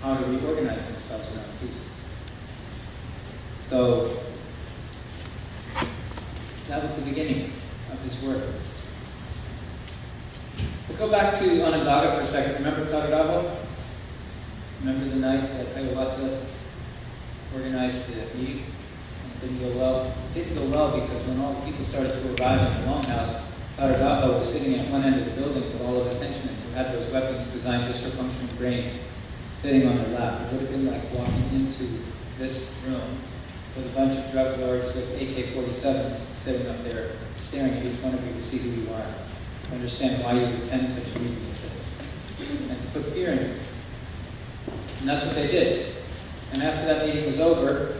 how to reorganize themselves around peace. So that was the beginning of his work. We'll go back to Onondaga for a second. Remember Tagarabo? Remember the night that Hiawatha organized the meeting? It didn't go well. It didn't go well because when all the people started to arrive in the longhouse, Tagarabo was sitting at one end of the building with all of his henchmen who had those weapons designed just for functioning brains sitting on their lap. It would have been like walking into this room with a bunch of drug lords with AK-47s sitting up there, staring at each one of you to see who you are, to understand why you would attend such a meeting as this, and to put fear in you. And that's what they did. And after that meeting was over,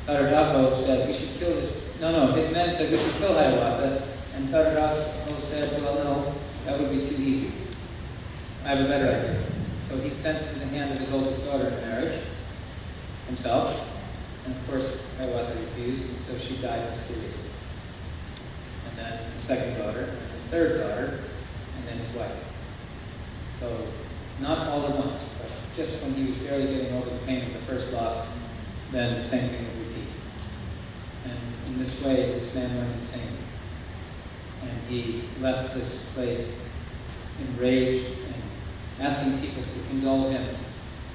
Tagarabo said, we should kill this. No, his men said, we should kill Hiawatha. And Tagarabo said, well, no, that would be too easy. I have a better idea. So he sent for the hand of his oldest daughter in marriage, himself. And of course, Hiawatha refused, and so she died mysteriously. And then the second daughter, and the third daughter, and then his wife. So not all at once, but just when he was barely getting over the pain of the first loss, then the same thing would repeat. And in this way, this man went insane. And he left this place enraged and asking people to condole him,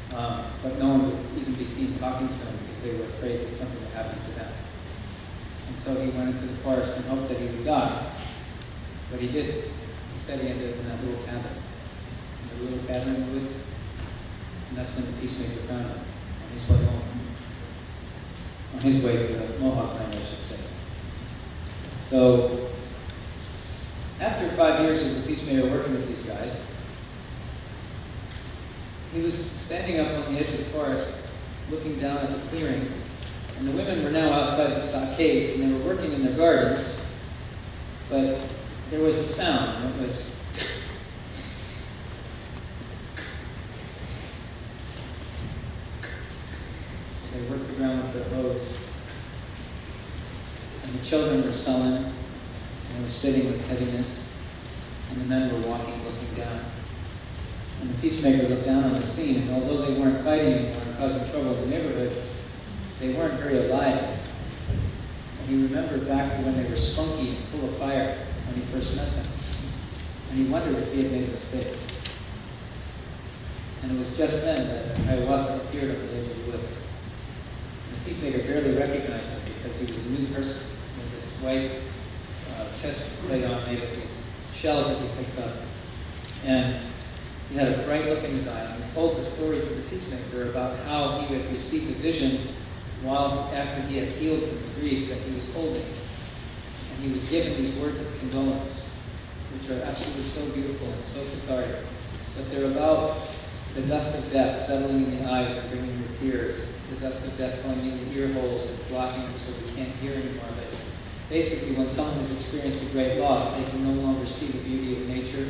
but no one would even be seen talking to him because they were afraid that something would happen to them. And so he went into the forest and hoped that he would die. But he didn't. Instead, he ended up in that little cabin. In the little cabin in the woods. And that's when the peacemaker found him on his way home. On his way to the Mohawk land, I should say. So, after 5 years of the peacemaker working with these guys, he was standing up on the edge of the forest, looking down at the clearing, and the women were now outside the stockades, and they were working in their gardens, but there was a sound, and it was they worked the ground with their hoes, and the children were sullen, and they were sitting with heaviness, and the men were walking, looking down. And the peacemaker looked down on the scene, and although they weren't fighting anymore and causing trouble in the neighborhood, they weren't very alive. And he remembered back to when they were spunky and full of fire when he first met them. And he wondered if he had made a mistake. And it was just then that Hiawatha appeared on the edge of the woods. And the peacemaker barely recognized him because he was a new person with this white chest plate on made of these shells that he picked up. And he had a bright look in his eye, and he told the story to the peacemaker about how he had received a vision after he had healed from the grief that he was holding. And he was given these words of condolence, which are absolutely so beautiful and so cathartic, that they're about the dust of death settling in the eyes and bringing the tears, the dust of death going in the ear holes and blocking them so we can't hear anymore. But basically, when someone has experienced a great loss, they can no longer see the beauty of nature.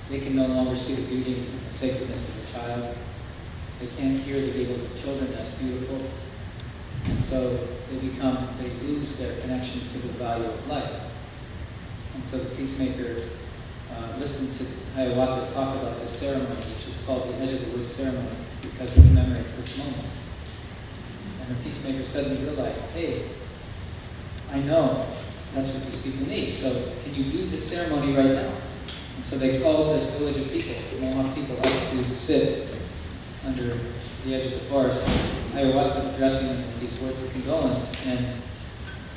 They can no longer see the beauty and the sacredness of a child. They can't hear the giggles of children as beautiful. And so they lose their connection to the value of life. And so the peacemaker listened to Hiawatha talk about this ceremony, which is called the Edge of the Woods ceremony, because it commemorates this moment. And the peacemaker suddenly realized, hey, I know that's what these people need. So can you do this ceremony right now? And so they called this village of people, Mohawk people, up to sit under the edge of the forest. Hiawatha addressing them with these words of condolence, and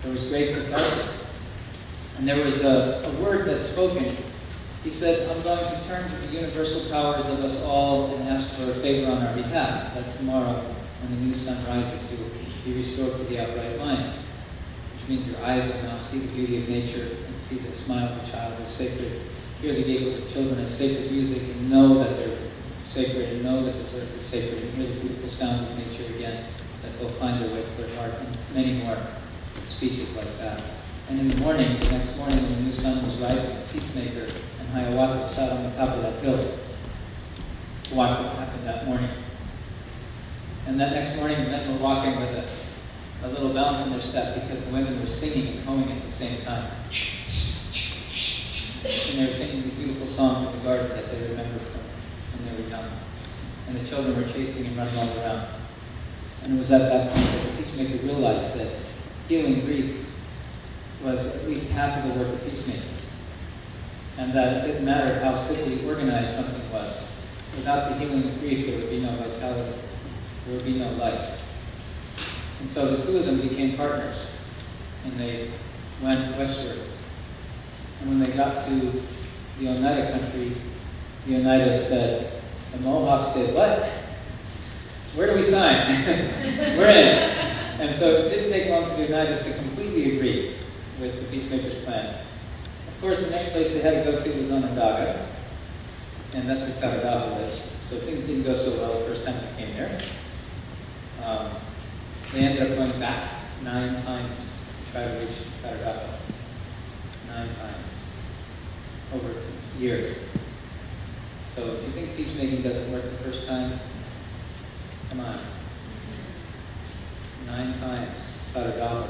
there was great catharsis. And there was a word that's spoken. He said, I'm going to turn to the universal powers of us all and ask for a favor on our behalf, that tomorrow when the new sun rises, you will be restored to the upright mind, which means your eyes will now see the beauty of nature and see the smile of a child as sacred, hear the giggles of children as sacred music, and know that they're sacred, and know that this earth is sacred, and hear the beautiful sounds of nature again, that they'll find their way to their heart, and many more speeches like that. And in the morning, the next morning when the new sun was rising, the peacemaker and Hiawatha sat on the top of that hill to watch what happened that morning. And that next morning, the men were walking with a little bounce in their step because the women were singing and humming at the same time. And they were singing these beautiful songs in the garden that they remembered from when they were young. And the children were chasing and running all around. And it was at that point that the peacemaker realized that healing grief was at least half of the work of peacemaking. And that it didn't matter how simply organized something was. Without the healing of grief, there would be no vitality. There would be no life. And so the two of them became partners. And they went westward. And when they got to the Oneida country, the Oneida said, the Mohawks did what? Where do we sign? We're in. And so it didn't take long for the Oneidas to completely agree with the peacemaker's plan. Of course, the next place they had to go to was Onondaga, and that's where Tadadaho lives. So things didn't go so well the first time they came there. They ended up going back 9 times to try to reach Tadadaho. 9 times. Over years. So if you think peacemaking doesn't work the first time, come on. 9 times. Tadadaho.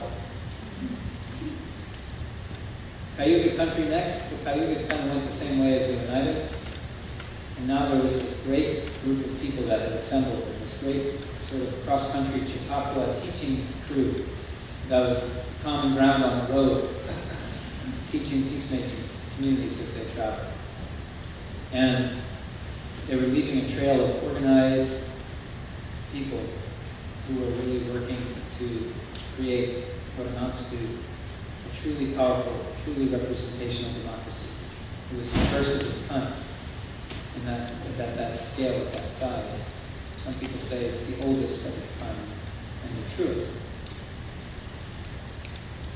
Cayuga country next. The Cayugas kind of went the same way as the Oneidas. And now there was this great group of people that had assembled in this great sort of cross-country Chautauqua teaching crew that was common ground on the road, teaching peacemaking to communities as they traveled. And they were leaving a trail of organized people who were really working to create what amounts to a truly powerful, truly representational democracy. It was the first of its kind, and that scale, at that size. Some people say it's the oldest of its kind and the truest.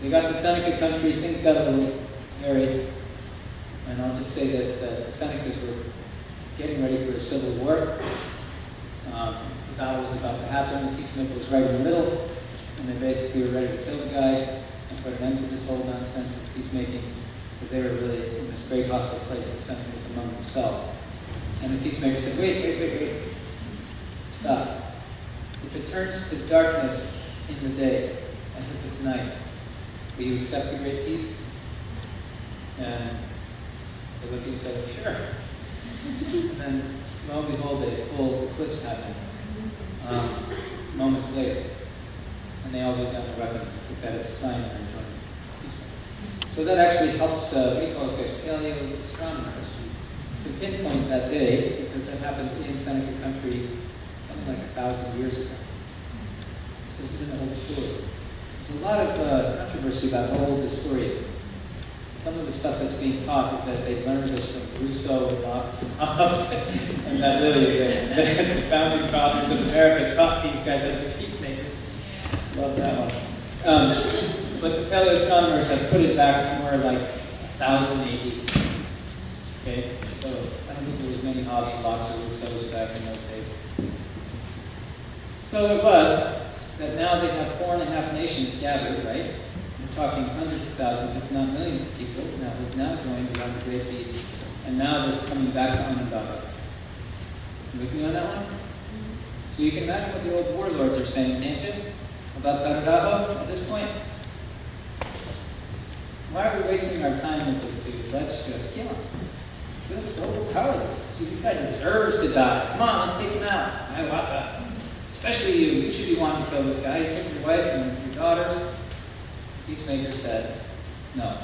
They got to Seneca country, things got a little hairy, and I'll just say this, that the Senecas were getting ready for a civil war. The battle was about to happen, the peacemaker was right in the middle, and they basically were ready to kill the guy and put an end to this whole nonsense of peacemaking, because they were really in this great hostile place, the Senecas among themselves. And the peacemaker said, wait, stop. If it turns to darkness in the day, as if it's night, will you accept the great peace? And they looked at each other, sure. And then, lo and behold, a full eclipse happened moments later. And they all laid down their weapons and took that as a sign of their enjoyment. So that actually helps, we call those guys paleoastronomers, to pinpoint that day, because that happened in Seneca country something like 1,000 years ago. So this isn't a whole story. There's a lot of controversy about how old this story is. Some of the stuff that's being taught is that they learned this from Rousseau and Locke and Hobbes, and that really the founding fathers of America taught these guys as the peacemakers. Love that one. But the paleoastronomers have put it back somewhere like 1000 AD. Okay, so I don't think there was many Hobbes, Locke, or Rousseaus back in those days. So it was that now they have 4.5 nations gathered, right? We're talking hundreds of thousands, if not millions of people now who've now joined around the Great Peace, and now they're coming back to Onondaga. You with me on that one? So you can imagine what the old warlords are saying, can't you? About Tadadaho at this point? Why are we wasting our time with this dude? Let's just kill him. This is overpowerless. This guy deserves to die. Come on, let's take him out. I want that. Especially you. You should be wanting to kill this guy. You took your wife and your daughters. Peacemaker said, no.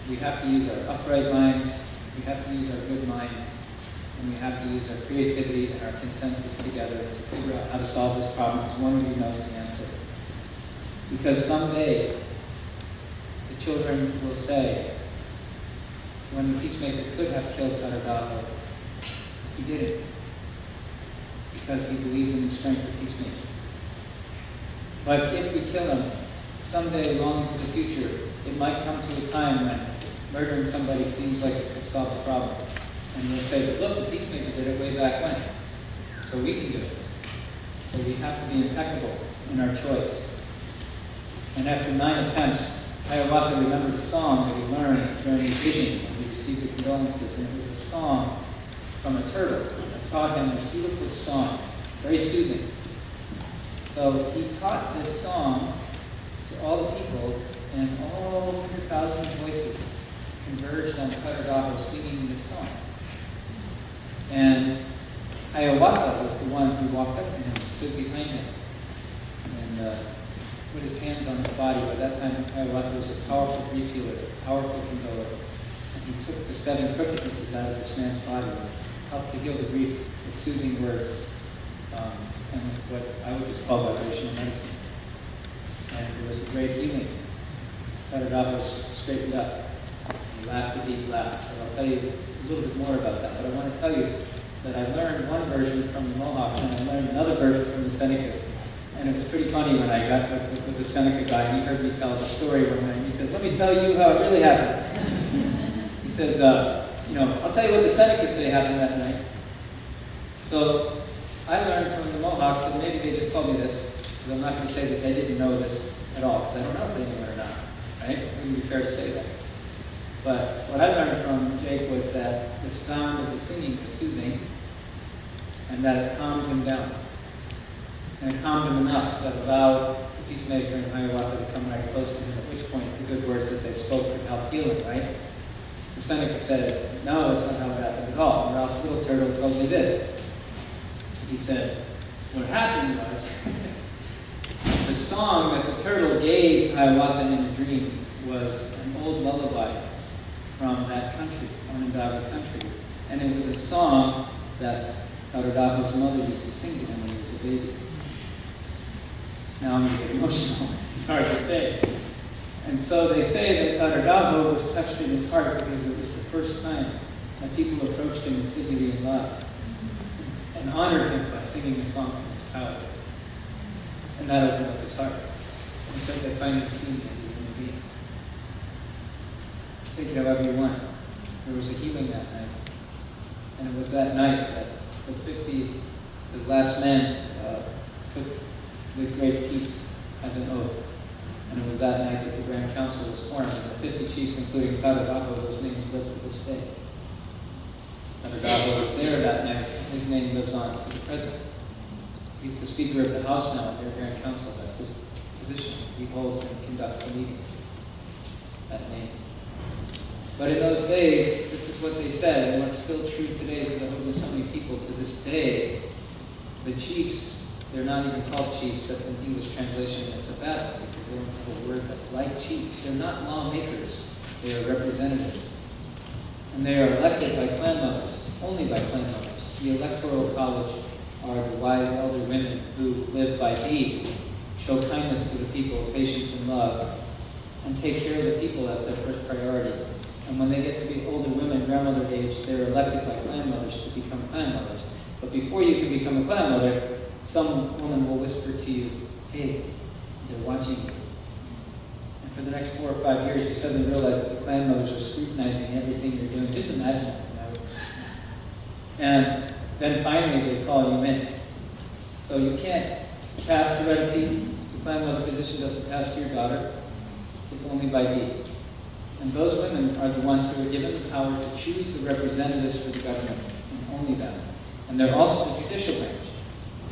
We have to use our upright minds. We have to use our good minds. And we have to use our creativity and our consensus together to figure out how to solve this problem, because one of you knows the answer. Because someday, the children will say, when the peacemaker could have killed Tadadaho, he didn't. Because he believed in the strength of peacemaking. But if we kill him, someday long into the future, it might come to a time when murdering somebody seems like it could solve the problem. And we'll say, but look, the peacemaker did it way back when. So we can do it. So we have to be impeccable in our choice. And after 9 attempts, Hiawatha remembered a song that he learned during his vision when he received the condolences. And it was a song from a turtle that taught him this beautiful song, very soothing. So he taught this song to all the people, and all 100,000 voices converged on Tadarabha singing this song. And Hiawatha was the one who walked up to him and stood behind him and put his hands on his body. By that time, Hiawatha was a powerful grief healer, a powerful condoler. And he took the 7 crookednesses out of this man's body and helped to heal the grief with soothing words and with what I would just call vibrational medicine. And there was a great healing. Tadarabha was straightened up. He laughed a deep laugh. And I'll tell you a little bit more about that. But I want to tell you that I learned one version from the Mohawks and I learned another version from the Senecas. And it was pretty funny when I got with the Seneca guy. He heard me tell the story one night. He says, let me tell you how it really happened. He says, I'll tell you what the Senecas say happened that night. So I learned from the Mohawks, and maybe they just told me this, because I'm not going to say that they didn't know this at all, because I don't know if they knew it or not, right? It wouldn't be fair to say that. But what I learned from Jake was that the sound of the singing was soothing, and that it calmed him down. And it calmed him enough that allowed the peacemaker and Hiawatha to come right close to him, at which point the good words that they spoke could help heal him, right? The Seneca said, no, that's not how it happened at all. And Ralph Little Turtle told me this. He said, what happened was, the song that the turtle gave Hiawatha in a dream was an old lullaby from that country, Onondaga country. And it was a song that Tadarabha's mother used to sing to him when he was a baby. Now I'm going to get emotional. This is hard to say. And so they say that Tadarabha was touched in his heart because it was the first time that people approached him with dignity and love and honored him by singing a song from his childhood. And that opened up his heart. He said they finally seen him as a human being. Take it however you want. There was a healing that night. And it was that night that the 50th, the last man took the great peace as an oath. And it was that night that the Grand Council was formed. And the 50 chiefs, including Tadarabha, those names live to this day. Tadarabha was there that night. His name lives on to the present. He's the Speaker of the House now at their Grand Council. That's his position. He holds and conducts the meeting. That name. But in those days, this is what they said, and what's still true today to the Haudenosaunee people to this day. The chiefs, they're not even called chiefs. That's an English translation. That's a bad one because they don't have a word that's like chiefs. They're not lawmakers. They are representatives. And they are elected by clan mothers, only by clan mothers. The Electoral College are the wise elder women who live by deed, show kindness to the people, patience and love, and take care of the people as their first priority. And when they get to be older women, grandmother age, they're elected by clan mothers to become clan mothers. But before you can become a clan mother, some woman will whisper to you, hey, they're watching you. And for the next 4 or 5 years, you suddenly realize that the clan mothers are scrutinizing everything you're doing. Just imagine it. And then finally they call you in. So you can't pass heredity. The clan mother position doesn't pass to your daughter. It's only by deed. And those women are the ones who are given the power to choose the representatives for the government, and only them. And they're also the judicial branch.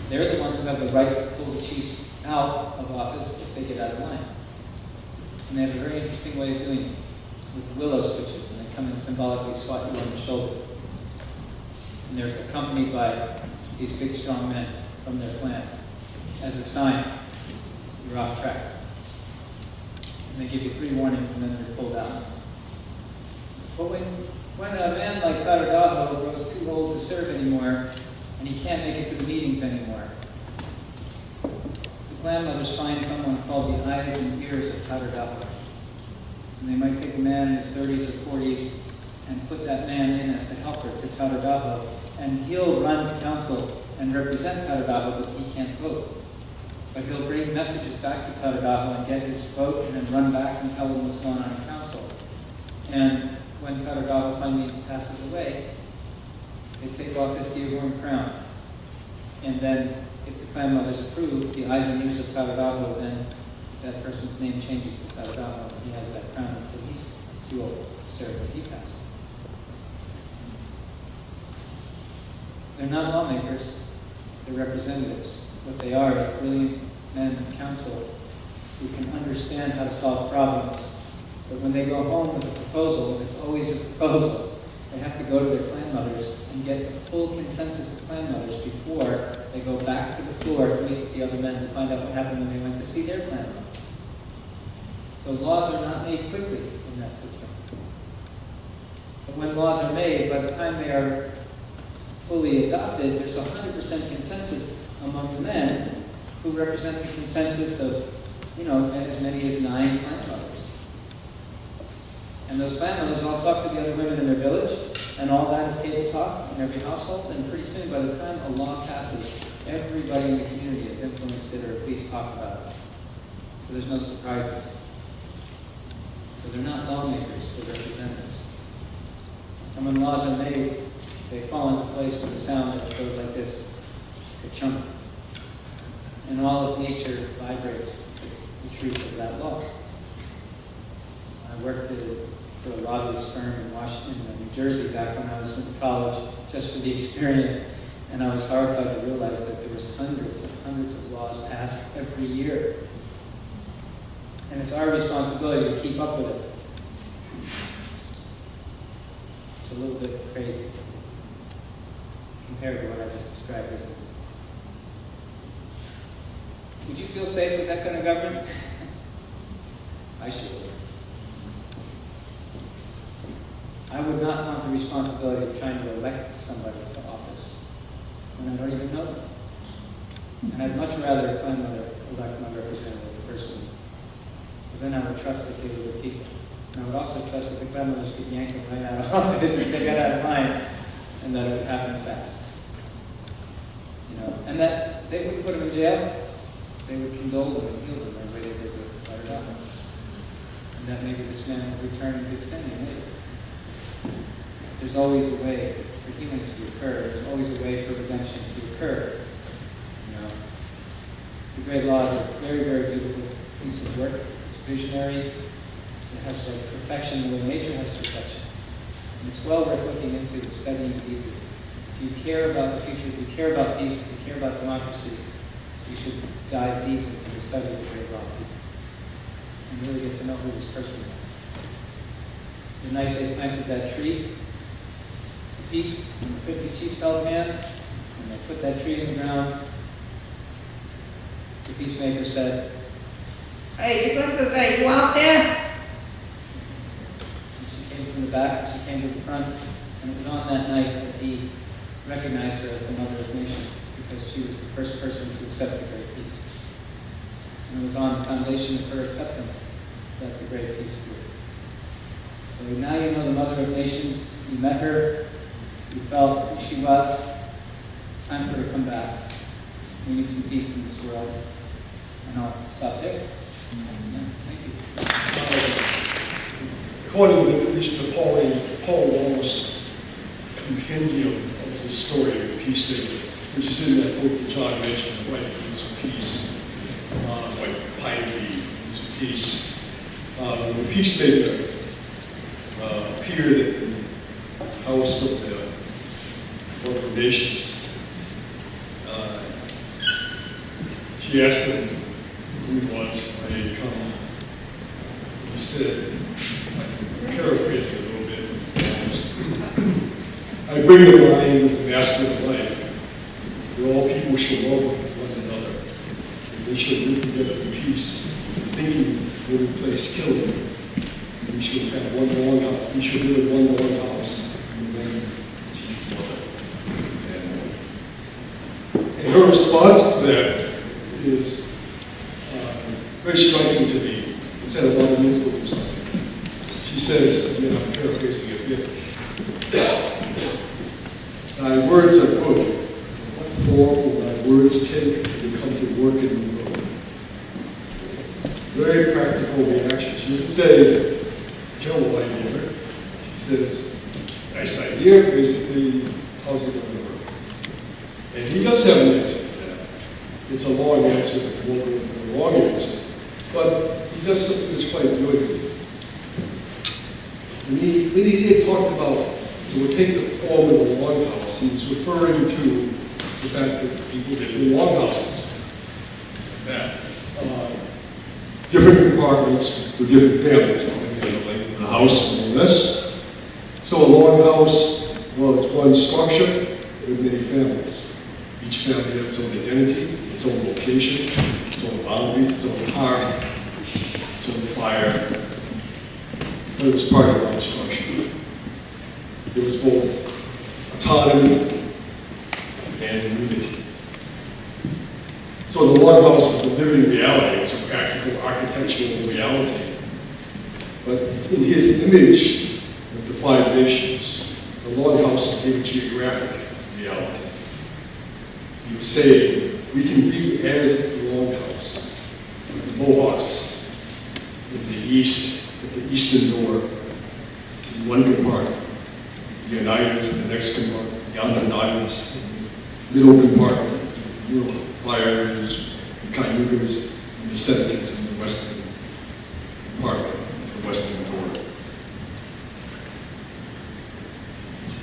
They're the ones who have the right to pull the chiefs out of office if they get out of line. And they have a very interesting way of doing it with willow switches, and they come and symbolically swat you on the shoulder. And they're accompanied by these big, strong men from their clan as a sign you're off track. And they give you 3 warnings, and then they're pulled out. But when a man like Tadarabha grows too old to serve anymore, and he can't make it to the meetings anymore, the clan mothers find someone called the eyes and ears of Tadarabha. And they might take a man in his 30s or 40s and put that man in as the helper to Tadarabha, and he'll run to council and represent Tadarabha, but he can't vote. But he'll bring messages back to Tadadaho and get his vote and then run back and tell him what's going on in council. And when Tadadaho finally passes away, they take off his deer-horn crown. And then, if the clan mothers approve, the eyes and ears of Tadadaho, then that person's name changes to Tadadaho, and he has that crown until he's too old to serve when he passes. They're not lawmakers, they're representatives. What they are is brilliant men of council who can understand how to solve problems. But when they go home with a proposal, it's always a proposal. They have to go to their clan mothers and get the full consensus of clan mothers before they go back to the floor to meet with the other men to find out what happened when they went to see their clan mothers. So laws are not made quickly in that system. But when laws are made, by the time they are fully adopted, there's 100% consensus among the men who represent the consensus of, as many as 9 clan mothers. And those clan mothers all talk to the other women in their village, and all that is table talk in every household, and pretty soon, by the time a law passes, everybody in the community has influenced it or at least talked about it. So there's no surprises. So they're not lawmakers, they're representatives. And when laws are made, they fall into place with a sound that goes like this, ka-chunk. And all of nature vibrates with the truth of that law. I worked for a lobbyist firm in Washington, New Jersey, back when I was in college, just for the experience. And I was horrified to realize that there was hundreds and hundreds of laws passed every year. And it's our responsibility to keep up with it. It's a little bit crazy compared to what I just described, isn't it? Would you feel safe with that kind of government? I should. I would not want the responsibility of trying to elect somebody to office when I don't even know them. And I'd much rather a clan mother elect my representative personally, because then I would trust that they were the people. And I would also trust that the clan mothers could yank them right out of office if they got out of line, and that it would happen fast. And that they wouldn't put them in jail. They would condole them and heal them the way they did with Tadadaho. And that maybe this man would return in good standing later. There's always a way for healing to occur. There's always a way for redemption to occur. The great law is a very, very beautiful piece of work. It's visionary. It has like perfection the way nature has perfection. And it's well worth looking into, studying deeply. If you care about the future, if you care about peace, if you care about democracy, you should dive deep into the study of the great law of peace and really get to know who this person is. The night they planted that tree, the peace, and the 50 chiefs held hands, and they put that tree in the ground, the peacemaker said, "Hey, you got to say, you out there?" And she came from the back, and she came to the front, and it was on that night that he recognized her as the Mother of Nations, because she was the first person to accept the great peace. And it was on the foundation of her acceptance that the great peace grew. So now you know the Mother of Nations, you met her, you felt who she was. It's time for her to come back. We need some peace in this world. And I'll stop there. Thank you. According at least to Paul Waller's compendium of the story of the peacemaker, which is in that book that John mentioned, The White Roots of Peace, White Piety, Roots of Peace. The peacemaker appeared at the house of the Board of Nations. She asked him who he was, why he had come. He said, I'm paraphrasing a little bit, I bring to mind the master of life, that all people shall love one another, and they shall live together in peace, thinking will replace killing. We shall have one long house. We shall live in one long house, and then chief mother. And her response to that is very striking to me. It's had a lot of influence on me. She says, again, I'm paraphrasing it a bit, thy words are good. What form will thy words take when they come to work in the world? practical reaction. She doesn't say, terrible idea. She says, nice idea, basically, how's it going to work? And he does have an answer to that. It's a long answer, it won't go into a long answer. But he does something that's quite good. When he talked about it would take the form of a longhouse, he was referring to the fact that people live in longhouses. That different compartments with different families, depending on the length of the house and all this. So a longhouse was one structure with many families. Each family had its own identity, its own location, its own boundaries, its own hearth, its own fire. But it was part of one structure. There was both autonomy and unity. So the longhouse was a living reality, it was a practical architectural reality. But in his image of the 5 nations, the longhouse is a geographic reality. He was saying, we can be as the longhouse, the Mohawks in the east, at the eastern door, in one compartment, the Oneidas in the next compartment, the Oneidas in the middle compartment, the middle Flyers, the Cayugas, and the Senecas in the western compartment, the western door.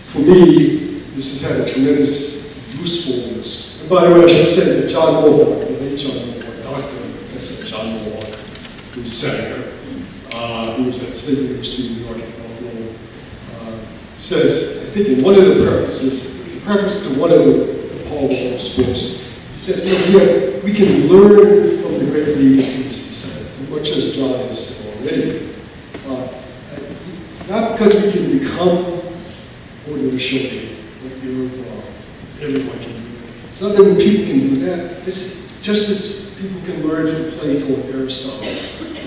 For me, this has had a tremendous usefulness. And by the way, I should say that John Mohawk, the late John Mohawk, Dr. Professor John Mohawk, who was senator, who was at State University of New York at Buffalo, says, I think in one of the prefaces, the preface to one of the Paul Mohawk's books, he says, we can learn from the great League of Peace, he said, as much as John has said already. Not because we can become Haudenosaunee, but everyone can do it. It's not that when people can do that, it's just as people can learn from Plato and Aristotle,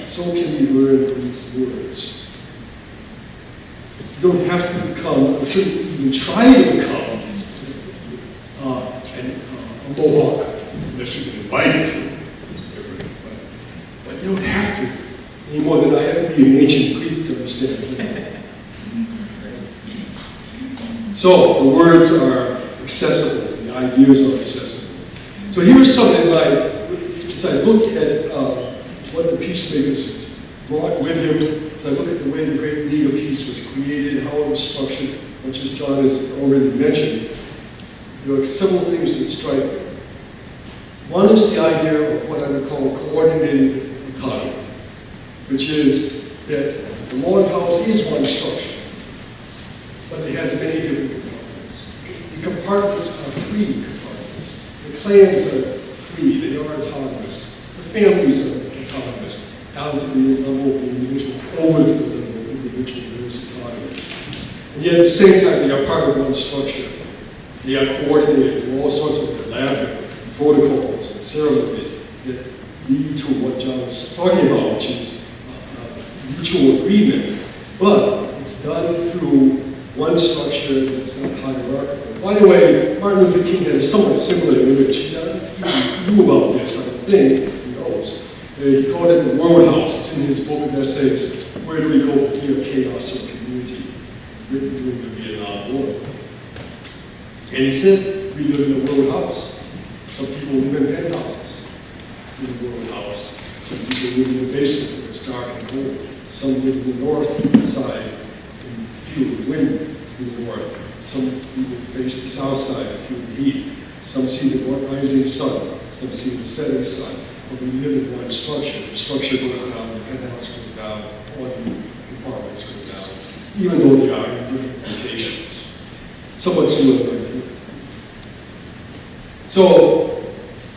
so can we learn from these words. You don't have to become, or shouldn't even try to become, a Mohawk, unless you've been invited to. It's different. But you don't have to, any more than I have to be an ancient Greek to understand it. So, the words are accessible, the ideas are accessible. So here's something like, as I look at what the peacemakers brought with him, as I look at the way the Great League of Peace was created, how it was structured, much as John has already mentioned, there are several things that strike me. One is the idea of what I would call coordinated autonomy, which is that the longhouse is one structure, but it has many different compartments. The compartments are free compartments. The clans are free, they are autonomous. The families are autonomous, down to the level of the individual, over to the level of the individual, there is autonomy. And yet at the same time, they are part of one structure. They are coordinated through all sorts of elaborate protocols and ceremonies that lead to what John is talking about, which is mutual agreement. But it's done through one structure that's not hierarchical. By the way, Martin Luther King had a somewhat similar image. He knew about this, I think, he knows. He called it the World House. It's in his book of essays, Where Do We Go from Here, Chaos and Community, written during the Vietnam War. And he said, we live in a world house. Some people live in penthouses in the world house. Some people live in the basement where it's dark and cold. Some live in the north side and feel the wind in the north. Some people face the south side and feel the heat. Some see the rising sun. Some see the setting sun. But we live in one structure. The structure goes down, the penthouse goes down, all the compartments go down, even though they are in different locations. Somewhat similar. So,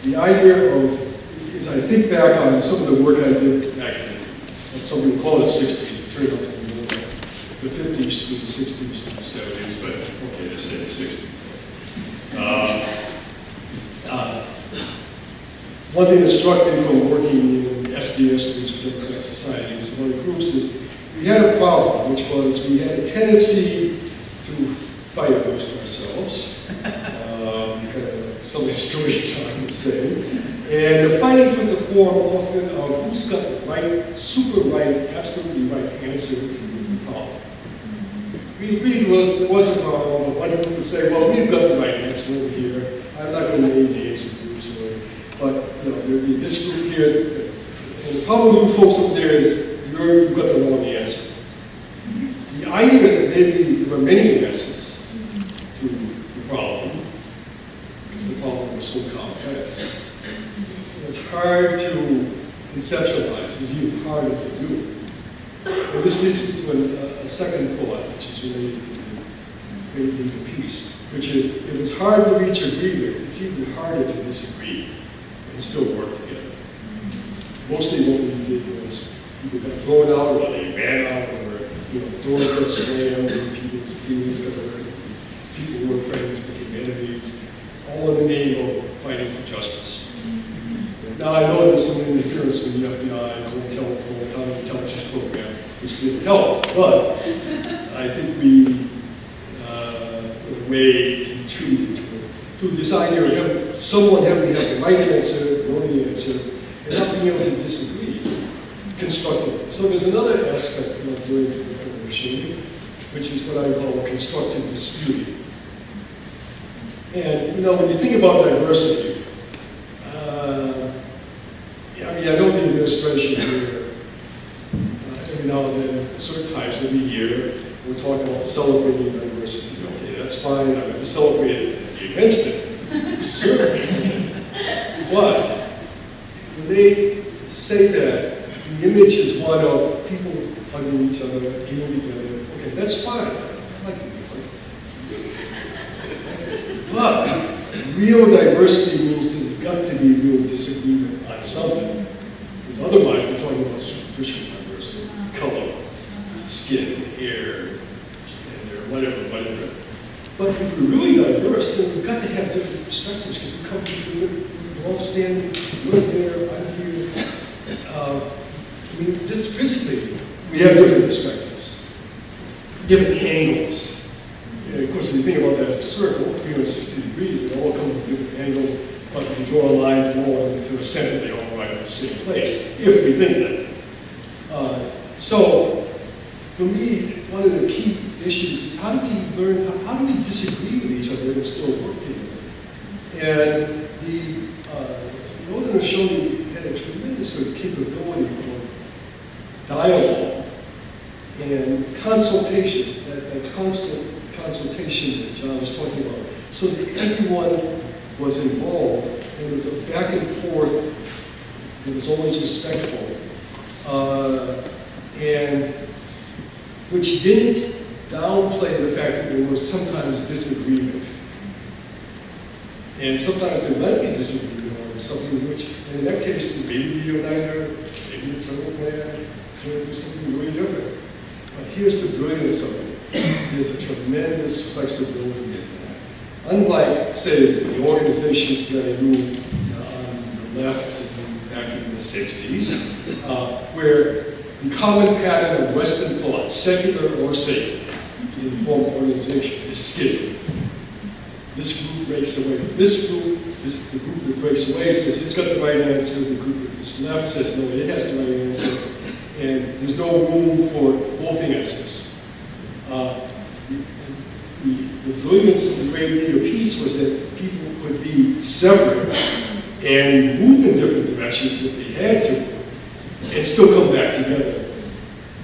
the idea of, as I think back on some of the work I did back in, some people call it 60s, it turned out to be more like the 50s through the 60s to the 70s, but okay, let's say the 60s. One thing that struck me from working in SDS, these democratic societies, and other groups, is we had a problem, which was we had a tendency to fight amongst ourselves. Some of the stories John was saying. And the fighting took the form often of who's got the right, super right, absolutely right answer to the problem. We agreed it was a problem, but one group would say, well, we've got the right answer over here. I'm not going to name names of groups, but there'd be this group here. And the problem with you folks up there is you've got the wrong answer. The idea that maybe there were many answers to the problem, because the problem was so complex, it's hard to conceptualize. It's even harder to do. And this leads me to a second thought, which is related to the great league of peace, which is if it's hard to reach agreement, it's even harder to disagree and still work together. Mostly what we did was people got thrown out, or they ran out, or doors got slammed, and people's feelings got hurt. People who were friends became enemies, all in the name of fighting for justice. Now, I know there's some interference from the FBI, the counterintelligence program, which didn't help, but I think we, in a way, contributed to this idea of someone having to have the right answer, the only answer, and not being able to disagree constructively. So there's another aspect of doing the machine, which is what I call constructive disputing. And, when you think about diversity, I know the administration here, every now and then, at certain times every year, we're talking about celebrating diversity. Okay, that's fine, I'm going to celebrate it and be against it. Certainly. But when they say that, the image is one of people hugging each other, getting together. Okay, that's fine. I like to be hugged. But real diversity means there's got to be real disagreement on something. Because otherwise, we're talking about superficial diversity, color, skin, hair, gender, whatever. But if we're really diverse, then we've got to have different perspectives because we come from different, we're all standing, you're there, I'm here. Just physically, we have different perspectives, different angles. And of course, if you think about that as a circle, 360 degrees, they all come from different angles. But if you draw a line from all to the center, they all arrive at the same place, if we think that. So, for me, one of the key issues is how do we disagree with each other and still work together? And the Northern Shoshone had a tremendous sort of capability of dialogue and consultation, that constant consultation that John was talking about, so that everyone was involved, and it was a back and forth. It was always respectful, and which didn't downplay the fact that there was sometimes disagreement. And sometimes there might be disagreement over something which, in that case, maybe the uniter, maybe the turtle plan, it's going to do something really different. But here's the brilliance of it. There's a tremendous flexibility in that. Unlike, say, the organizations that I knew on the left back in the 60s, where the common pattern of Western thought, secular or sacred, in the form of organization is schism. This group breaks away from this group, the group that breaks away says it's got the right answer, the group that's left says no, it has the right answer, and there's no room for both answers. The brilliance of the Great League of Peace was that people could be separate and move in different directions if they had to, and still come back together.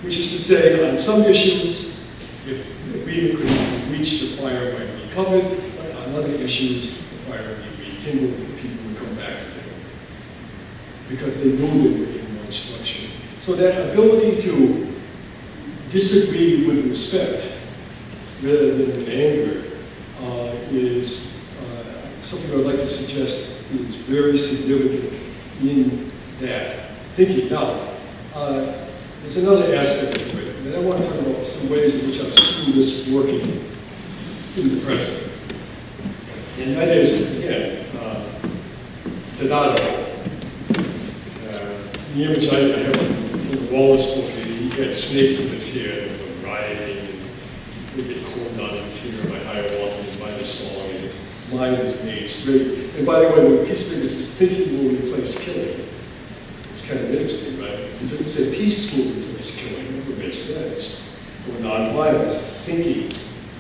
Which is to say, on some issues, if agreement could be reached, the fire might be covered, but on other issues, the fire would be rekindled and people would come back together. Because they knew they were in one structure. So that ability to disagree with respect, rather than with anger, is something I'd like to suggest is very significant in that thinking. Now, there's another aspect of it, and I want to talk about some ways in which I've seen this working in the present. And that is, again, Donato. The image I have from the Wallace book, he had snakes in his hair that were rioting, and they get corn on his hair by Hiawatha and by the song, and mind is made straight. And by the way, when Peacemaker says thinking will replace killing, it's kind of interesting, right? It doesn't say peace will replace killing. It never makes sense. Or nonviolence, thinking.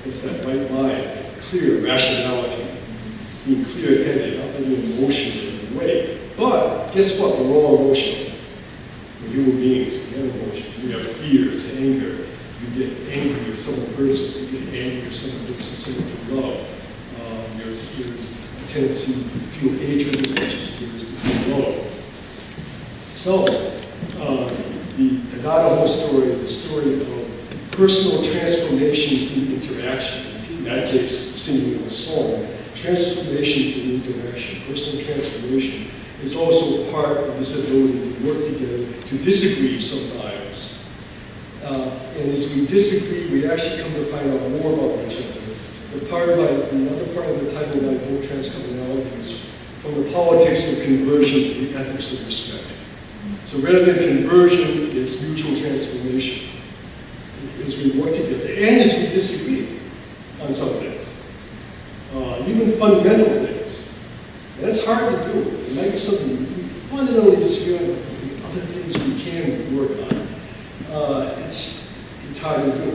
It's that right mind, clear rationality, being clear-headed, not letting emotion in the way. But guess what? We're all emotional. We're human beings. We have emotions. We have fears, anger. You get angry if someone hurts us. You get angry if someone hurts someone you love. There's a tendency to feel hatred as much as there is to feel love. So, the Navajo story, the story of personal transformation through interaction, in that case, singing a song, transformation through interaction, personal transformation, is also part of this ability to work together, to disagree sometimes. And as we disagree, we actually come to find out more about each other. The other part of the title of my book, Transcommunality, is from the politics of conversion to the ethics of respect. So rather than conversion, it's mutual transformation as we work together and as we disagree on some things, even fundamental things. That's hard to do. It might be something we fundamentally disagree on, but the other things we can work on. It's hard to do,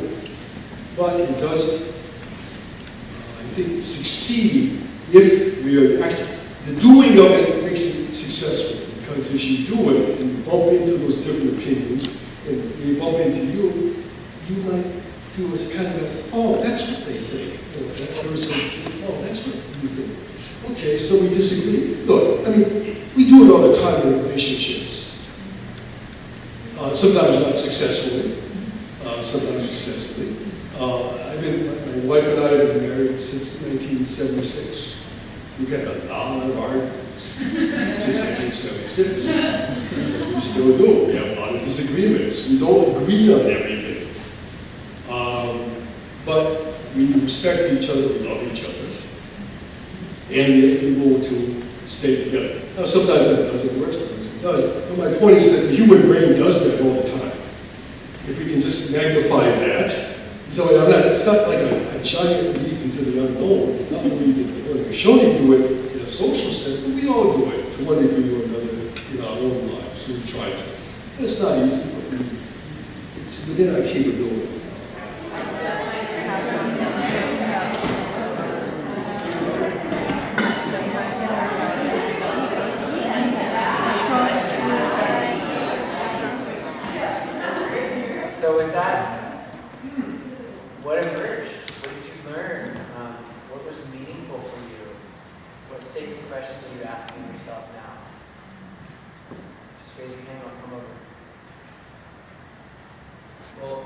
but it does, I think, succeed if we are actually, the doing of it makes it successful, because as you do it and you bump into those different opinions, and they bump into you, you might feel it's kind of like, oh, that's what they think. Or that person thinks, oh, that's what you think. Okay, so we disagree. Look, I mean, we do it all the time in relationships. Sometimes not successfully, sometimes successfully. My wife and I have been married since 1976. We've had a lot of arguments since 1976. We still do. We have a lot of disagreements. We don't agree on everything. But we respect each other, we love each other, and we're able to stay together. Now, sometimes that doesn't work, sometimes it does. But my point is that the human brain does that all the time. If we can just magnify that, so it's not like a giant leap into the unknown. Not that we shown you do it in a social sense, but we all do it to one degree or another in our own lives. So we try to. It's not easy, but it's within our capability. So with that, what emerged? What did you learn? What was meaningful for you? What sacred questions are you asking yourself now? Just raise your hand, I'll come over. Well,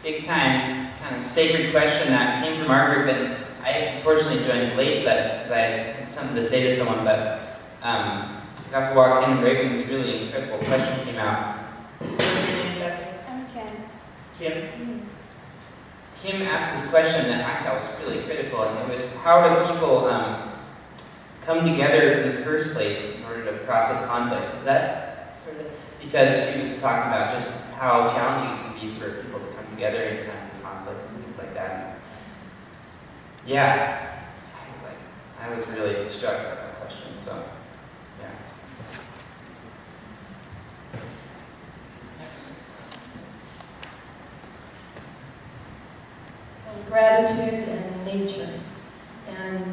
big time kind of sacred question that came from our group, and I unfortunately joined late, but because I had something to say to someone, but I got to walk in the break and this really incredible question came out. What's your name, Becky? I'm Ken. Kim? Mm-hmm. Kim asked this question that I thought was really critical, and it was, how do people come together in the first place in order to process conflict? Is that because she was talking about just how challenging it can be for people to come together in time of conflict and things like that. Yeah, I was really struck by that question. So, yeah. Gratitude and nature, and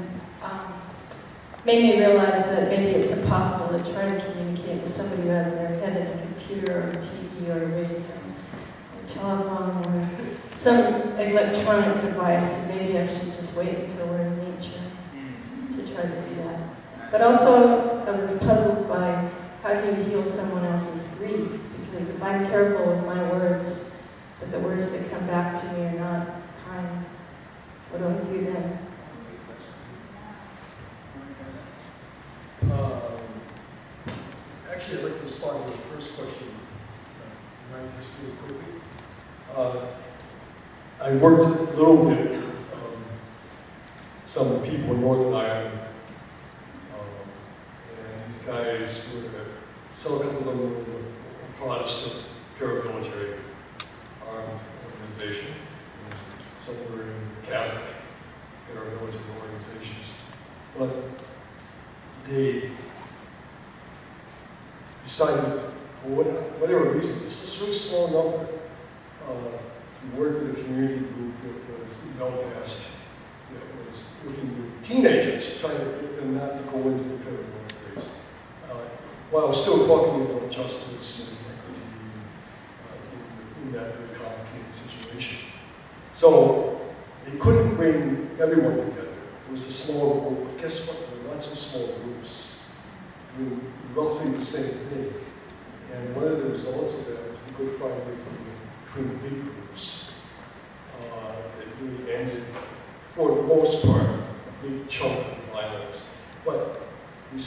made me realize that maybe it's impossible to try to communicate with somebody who has their head in a computer or a TV or a radio or telephone or some electronic device. Maybe I should just wait until we're in nature to try to do that. But also, I was puzzled by how do you heal someone else's grief? Because if I'm careful with my words, but the words that come back to me are not kind, what do I do then? Actually, I'd like to respond to the first question, right, just really quickly. I worked a little bit with some people in Northern Ireland, and these guys were, so a couple of them were a Protestant paramilitary armed organization, and some were in Catholic paramilitary decided, for whatever reason, this is a really small number, to work with a community group that was in Belfast, that was working with teenagers, trying to get them not to go into the paramilitaries, while still talking about justice and equity in that very complicated situation. So they couldn't bring everyone together. It was a small group, but guess what? There were lots of small groups doing roughly the same thing. And one of the results of that was the Good Friday Agreement between the big groups that really ended, for the most part, a big chunk of the violence. But the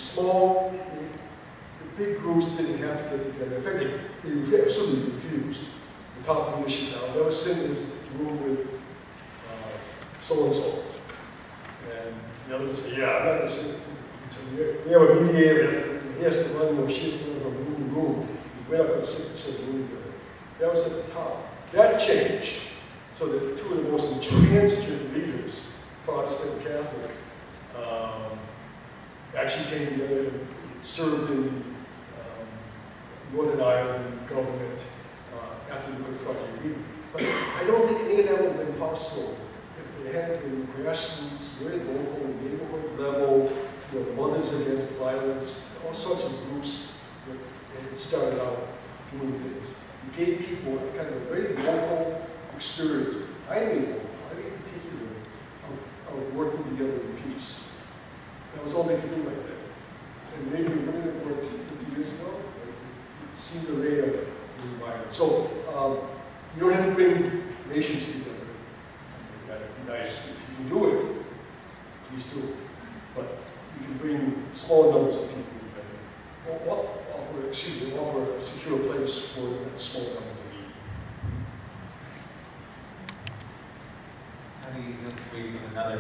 big groups didn't have to get together. In fact, they absolutely refused. The top leadership now never sit in this room with so-and-so. And the others say, yeah, I'm not going to sit. So we have a mediator. He has to run or shift from room to room. We're not going to sit in the same room together. That was at the top. That changed so that the two of the most intransigent leaders, Protestant and Catholic, actually came together and served in the Northern Ireland government after the Good Friday Agreement. But I don't think any of that would have been possible if they had been grassroots, very local, neighborhood level, Mothers Against Violence, all sorts of groups that had started out doing things. You gave people a kind of a very local experience, highly particular, of working together in peace. That was all they could do like that. And maybe when it worked 50 years ago, it seemed to lay a new environment. So you don't have to bring nations together. That'd be nice. If you can do it, please do it. But you can bring small numbers of people together. Offer a secure place for that small number to meet. How do you look for you with another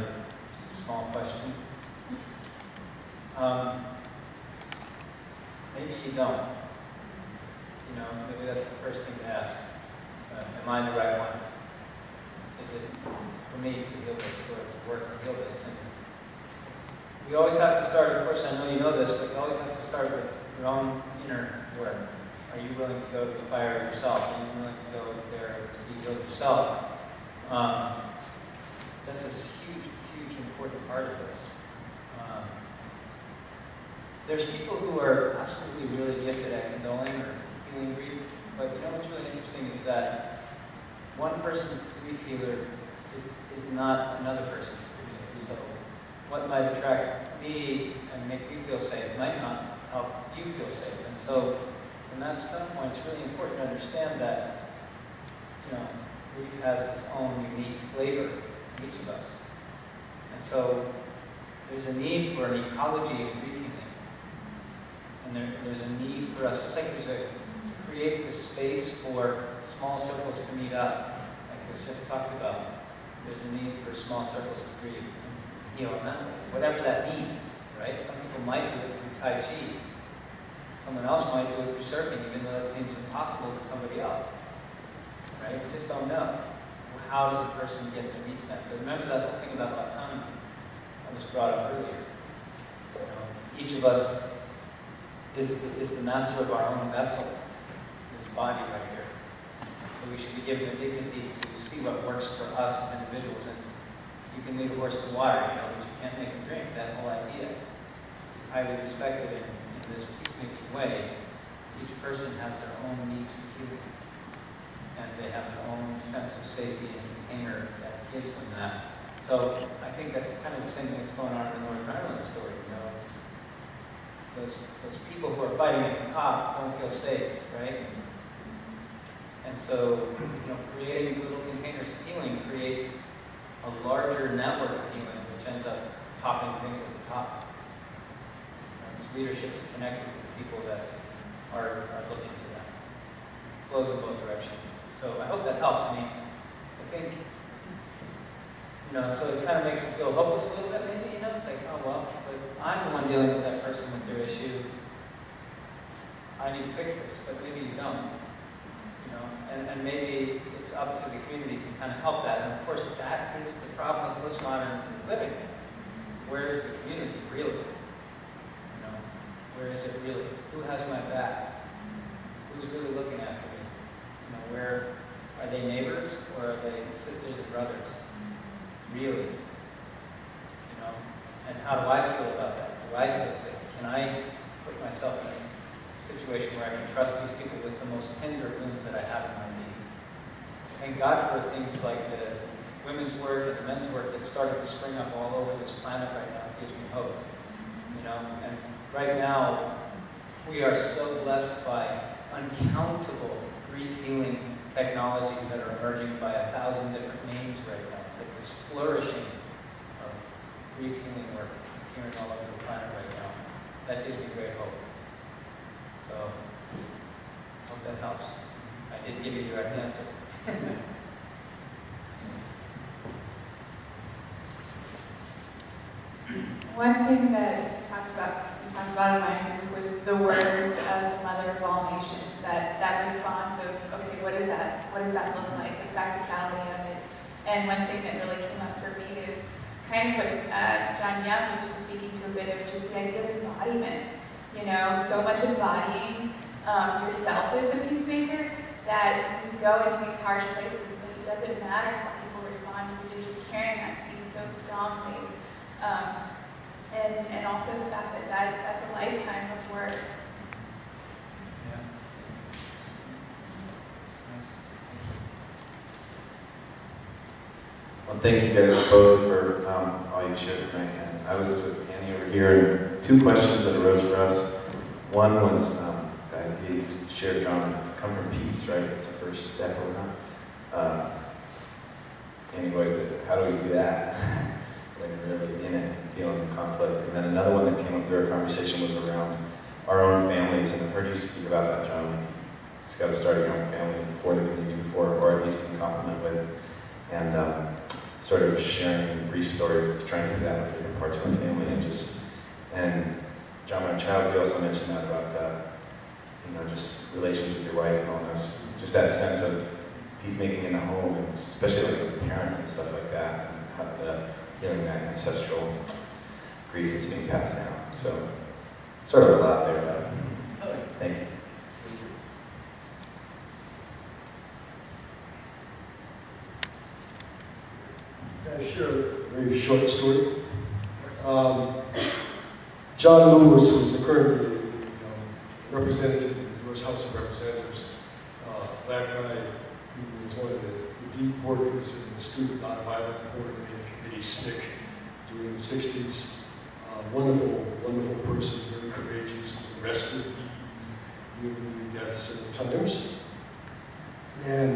small question? Maybe you don't. Maybe that's the first thing to ask. Am I the right one? Is it for me to heal this or to work to heal this? And we always have to start, of course, I know you know this, but you always have to start with your own inner work. Are you willing to go to the fire yourself? Are you willing to go there to be healed yourself? That's a huge, important part of this. There's people who are absolutely really gifted at condoling or healing grief, but what's really interesting is that one person's grief healer is not another person's grief healer. So what might attract me and make me feel safe might not help you feel safe. And so from that standpoint, it's really important to understand that grief has its own unique flavor in each of us. And so there's a need for an ecology of grief healing. And there's a need for us, just like to create the space for small circles to meet up, like it was just talked about. There's a need for small circles to grieve and heal in that way, whatever that means, right? Some people might do it through Tai Chi. Someone else might do it through surfing, even though that seems impossible to somebody else, right? We just don't know. How does a person get their needs met? But remember that whole thing about autonomy that was brought up earlier. Each of us is the master of our own vessel, this body right here. So we should be given the dignity to see what works for us as individuals. And you can lead a horse to water, but you can't make him drink. That whole idea is highly respected in this peacemaking way. Each person has their own needs for healing. And they have their own sense of safety and container that gives them that. So I think that's kind of the same thing that's going on in the Northern Ireland story. Those people who are fighting at the top don't feel safe, right? And so, creating little containers of healing creates a larger network of healing, which ends up popping things at the top. This leadership is connected to the people that are looking to that. It flows in both directions. So I hope that helps. I think, so it kind of makes it feel hopeless a little bit, maybe, it's like, oh, well, but I'm the one dealing with that person with their issue. I need to fix this, but maybe you don't, and maybe it's up to the community to kind of help that. And of course, that is the problem of postmodern living. Where is the community, really? Where is it really? Who has my back? who's really looking after me? You know, where are they neighbors or are they sisters and brothers? Really? You know, and how do I feel about that? Do I feel safe? Can I put myself in a situation where I can trust these people with the most tender wounds that I have in my being? Thank God for things like the women's work and the men's work that started to spring up all over this planet right now. It gives me hope. You know, and right now we are so blessed by uncountable grief healing technologies that are emerging by 1,000 different names right now. It's like this flourishing of grief healing work appearing all over the planet right now. That gives me great hope. So, hope that helps. I didn't give you a direct answer. One thing that you talked about in my group was the words of the Mother of all nations. That response of, okay, what does that look like? The practicality of it. And one thing that really came up for me is kind of what John Young was just speaking to a bit of, just the idea of embodiment. You know, so much embodying yourself as the peacemaker that you go into these harsh places. It's like it doesn't matter how people respond because you're just carrying that seed so strongly. And also the fact that's a lifetime of work. Yeah. Well, thank you guys both for all you shared tonight. And I was with Annie over here, and two questions that arose for us. One was that you shared, John, come from peace, right? It's the first step or not. Annie voiced it, how do we do that? Like really in it, feeling the conflict. And then another one that came up through our conversation was around our own families. And I've heard you speak about that, John. It's got to start your own family before the community, before, or at least in complement with. And sort of sharing brief stories of trying to do that with different parts of our family. And John, my child, you also mentioned that about, just relations with your wife and all those, just that sense of peacemaking in the home, and especially like with parents and stuff like that, and how the healing that ancestral grief that's being passed down. So, sort of a lot there, but thank you. Can I share a very short story? John Lewis, who's currently representative in the U.S. House of Representatives, black guy, who was one of the deep workers in the Student Nonviolent Coordinating Committee, SNCC, during the 60s. Wonderful, wonderful person, very courageous, was arrested, nearly to death several times. And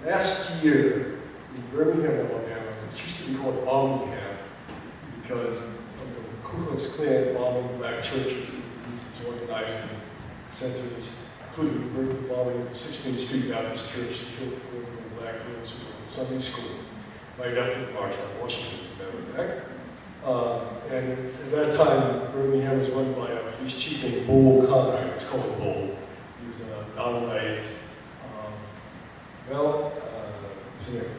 last year in Birmingham, Alabama, it used to be called bombing camp because of the Ku Klux Klan bombing black churches, was organizing centers, including the bombing of the 16th Street Baptist Church that killed 4 million black girls who were in Sunday school right after the March on Washington, as a matter of fact. And at that time, Birmingham was run by a police chief named Bull Connor. He was called Bull. He was a downright,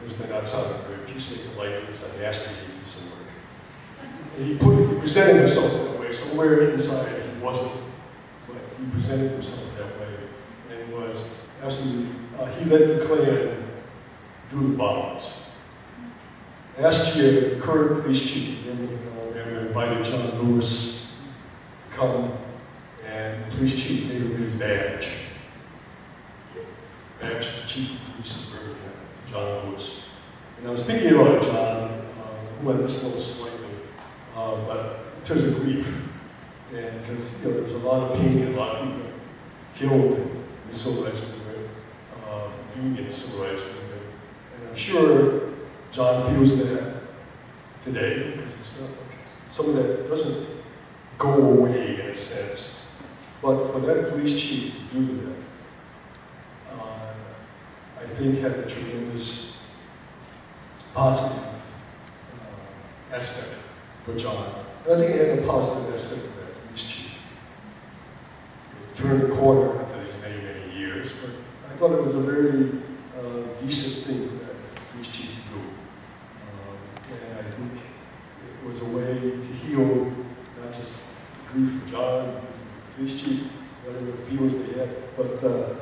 this may not sound very peacemaker like it was a nasty piece of work. And he presented himself that way. Somewhere inside he wasn't, but he presented himself that way and was absolutely, he let the Klan do the bombings. Last year, the current police chief in Birmingham, Alabama, invited John Lewis to come, and the police chief gave him his badge. Badge of the chief of police of Birmingham, John Lewis. And I was thinking about John, who I just know slightly, but in terms of grief, and because there's a lot of pain and a lot of people killed in the civil rights movement, being in the civil rights movement, and I'm sure John feels that today, because it's not, some of that doesn't go away in a sense. But for that police chief to do that, I think had a tremendous positive aspect for John. And I think it had a positive aspect for that police chief. It turned the corner after these many, many years, but I thought it was a very decent thing for that police chief to do. And I think it was a way to heal not just grief for John, grief for the police chief, whatever viewers they had, but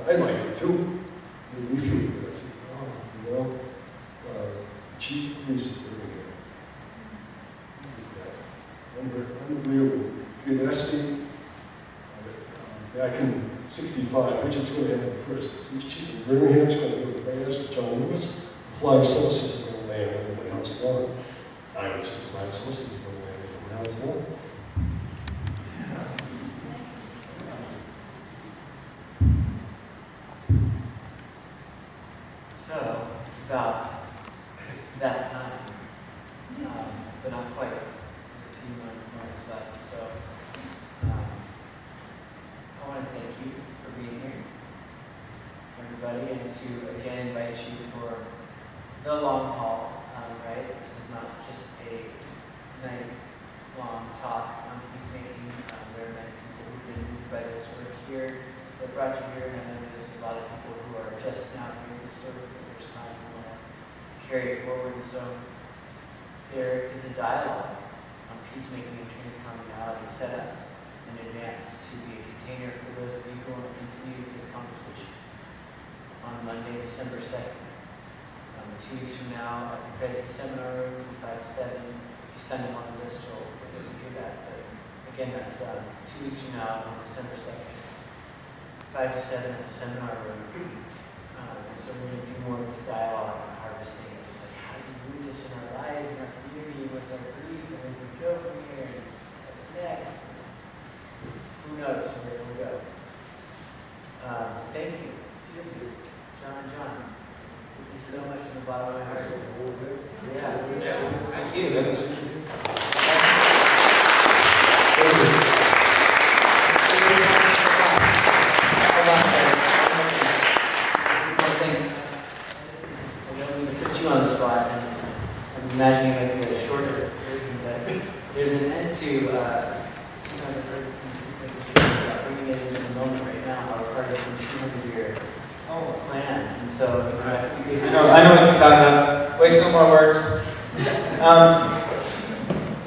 I liked it too. Made me feel good. I said, oh, you know, chief police is doing it. Unbelievable. If you'd asked me back in '65, which is going to happen first? Who's chief of Birmingham's going to go to Vegas, John Lewis? The flying saucers are going to land on the White House lawn. I would say the flying saucers are going to land on the White House lawn. So, it's about that time, but not quite. A few moments left. So, I want to thank you for being here, everybody, and to again invite you for the long haul, right? This is not just a night-long talk on peacemaking. There are many people who've been moved by this work here that brought you here, and I know there's a lot of people who are just now hearing the story for the first time and want to carry it forward. And so there is a dialogue on peacemaking and transcommunality set up in advance to be a container for those of you who want to continue this conversation on Monday, December 2nd. 2 weeks from now at the Kresge Seminar Room from 5 to 7. If you sign up on the list, you'll hear that. But again, that's 2 weeks from now on December 2nd. 5 to 7 at the seminar room. And so we're going to do more of this dialogue on harvesting, just like how do we move this in our lives, in our community, what's our grief, and where do we go from here, and what's next? Who knows where it will go? Thank you, John and John. Thank you so much from the bottom of my heart. Yeah. Thank you. On the spot, and I'm imagining it to be a shorter version, but there's an end to sometimes I've heard bringing it into the moment right now, how we're part of some 200-year plan, and so I know what you're talking about. Waste no more words.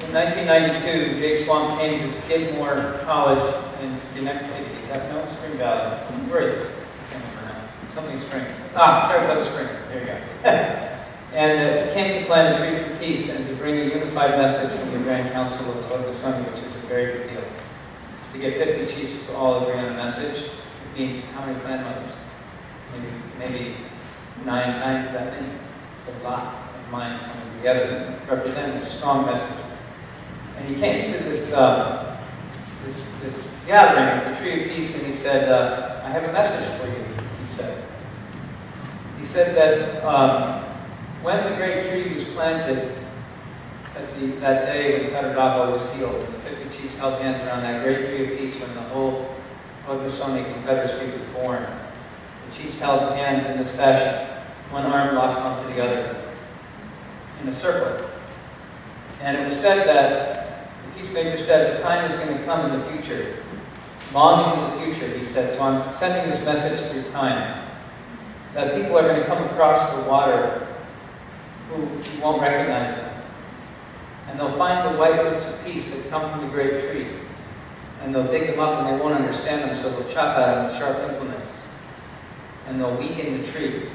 In 1992, Jake Swamp came to Skidmore College in Schenectady. Is that no? Spring Valley. Where is it? I can't remember now. Something Springs. Saratoga Springs. There you go. And came to plant a tree for peace and to bring a unified message from the Grand Council of Haudenosaunee, which is a very big deal. To get 50 chiefs to all agree on a message, it means how many plant mothers? Maybe 9 times that many. It's a lot of minds coming together representing a strong message. And he came to this gathering of the Tree of Peace, and he said, I have a message for you, he said. He said that when the great tree was planted, that day when Taradawa was healed, and the 50 chiefs held hands around that great tree of peace when the whole Haudenosaunee Confederacy was born. The chiefs held hands in this fashion, one arm locked onto the other, in a circle. And it was said that, the peacemaker said, the time is going to come in the future, long into the future, he said, so I'm sending this message through time, that people are going to come across the water who won't recognize them. And they'll find the white roots of peace that come from the great tree. And they'll dig them up and they won't understand them, so they'll chop at them with sharp implements. And they'll weaken the tree.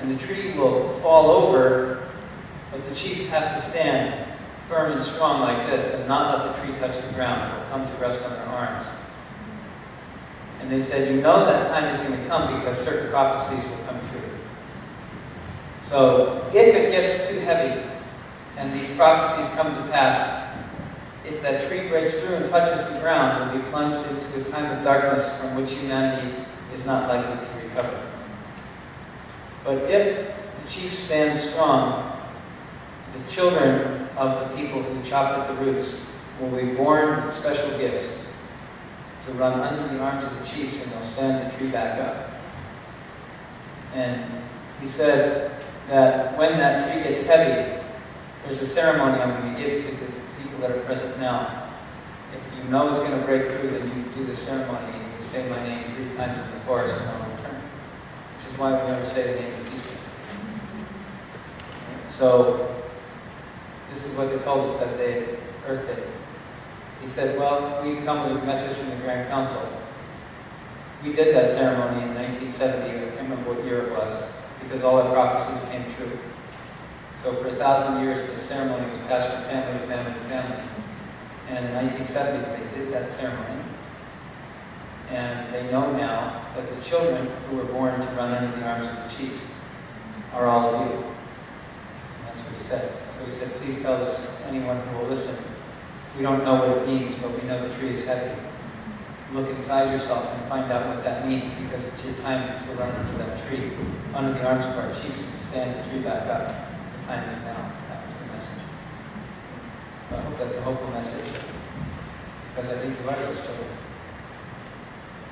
And the tree will fall over, but the chiefs have to stand firm and strong like this and not let the tree touch the ground. They'll come to rest on their arms. And they said, you know that time is going to come because certain prophecies will come true. So if it gets too heavy and these prophecies come to pass, if that tree breaks through and touches the ground, we'll be plunged into a time of darkness from which humanity is not likely to recover. But if the chiefs stand strong, the children of the people who chopped at the roots will be born with special gifts to run under the arms of the chiefs, and they'll stand the tree back up. And he said that when that tree gets heavy, there's a ceremony I'm going to give to the people that are present now. If you know it's going to break through, then you do the ceremony and you say my name 3 times in the forest and I'll return. Which is why we never say the name of the peacemaker. So, this is what they told us that day, Earth Day. He said, well, we've come with a message from the Grand Council. we did that ceremony in 1970, I can't remember what year it was, because all our prophecies came true. So for 1,000 years, this ceremony was passed from family to family to family. And in the 1970s, they did that ceremony. And they know now that the children who were born to run into the arms of the chiefs are all of you. And that's what he said. So he said, please tell this, anyone who will listen. We don't know what it means, but we know the tree is heavy. Look inside yourself and find out what that means, because it's your time to run into that tree, under the arms of our chiefs, and stand the tree back up. The time is now. That was the message. I hope that's a hopeful message, because I think the body is children.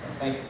So thank you.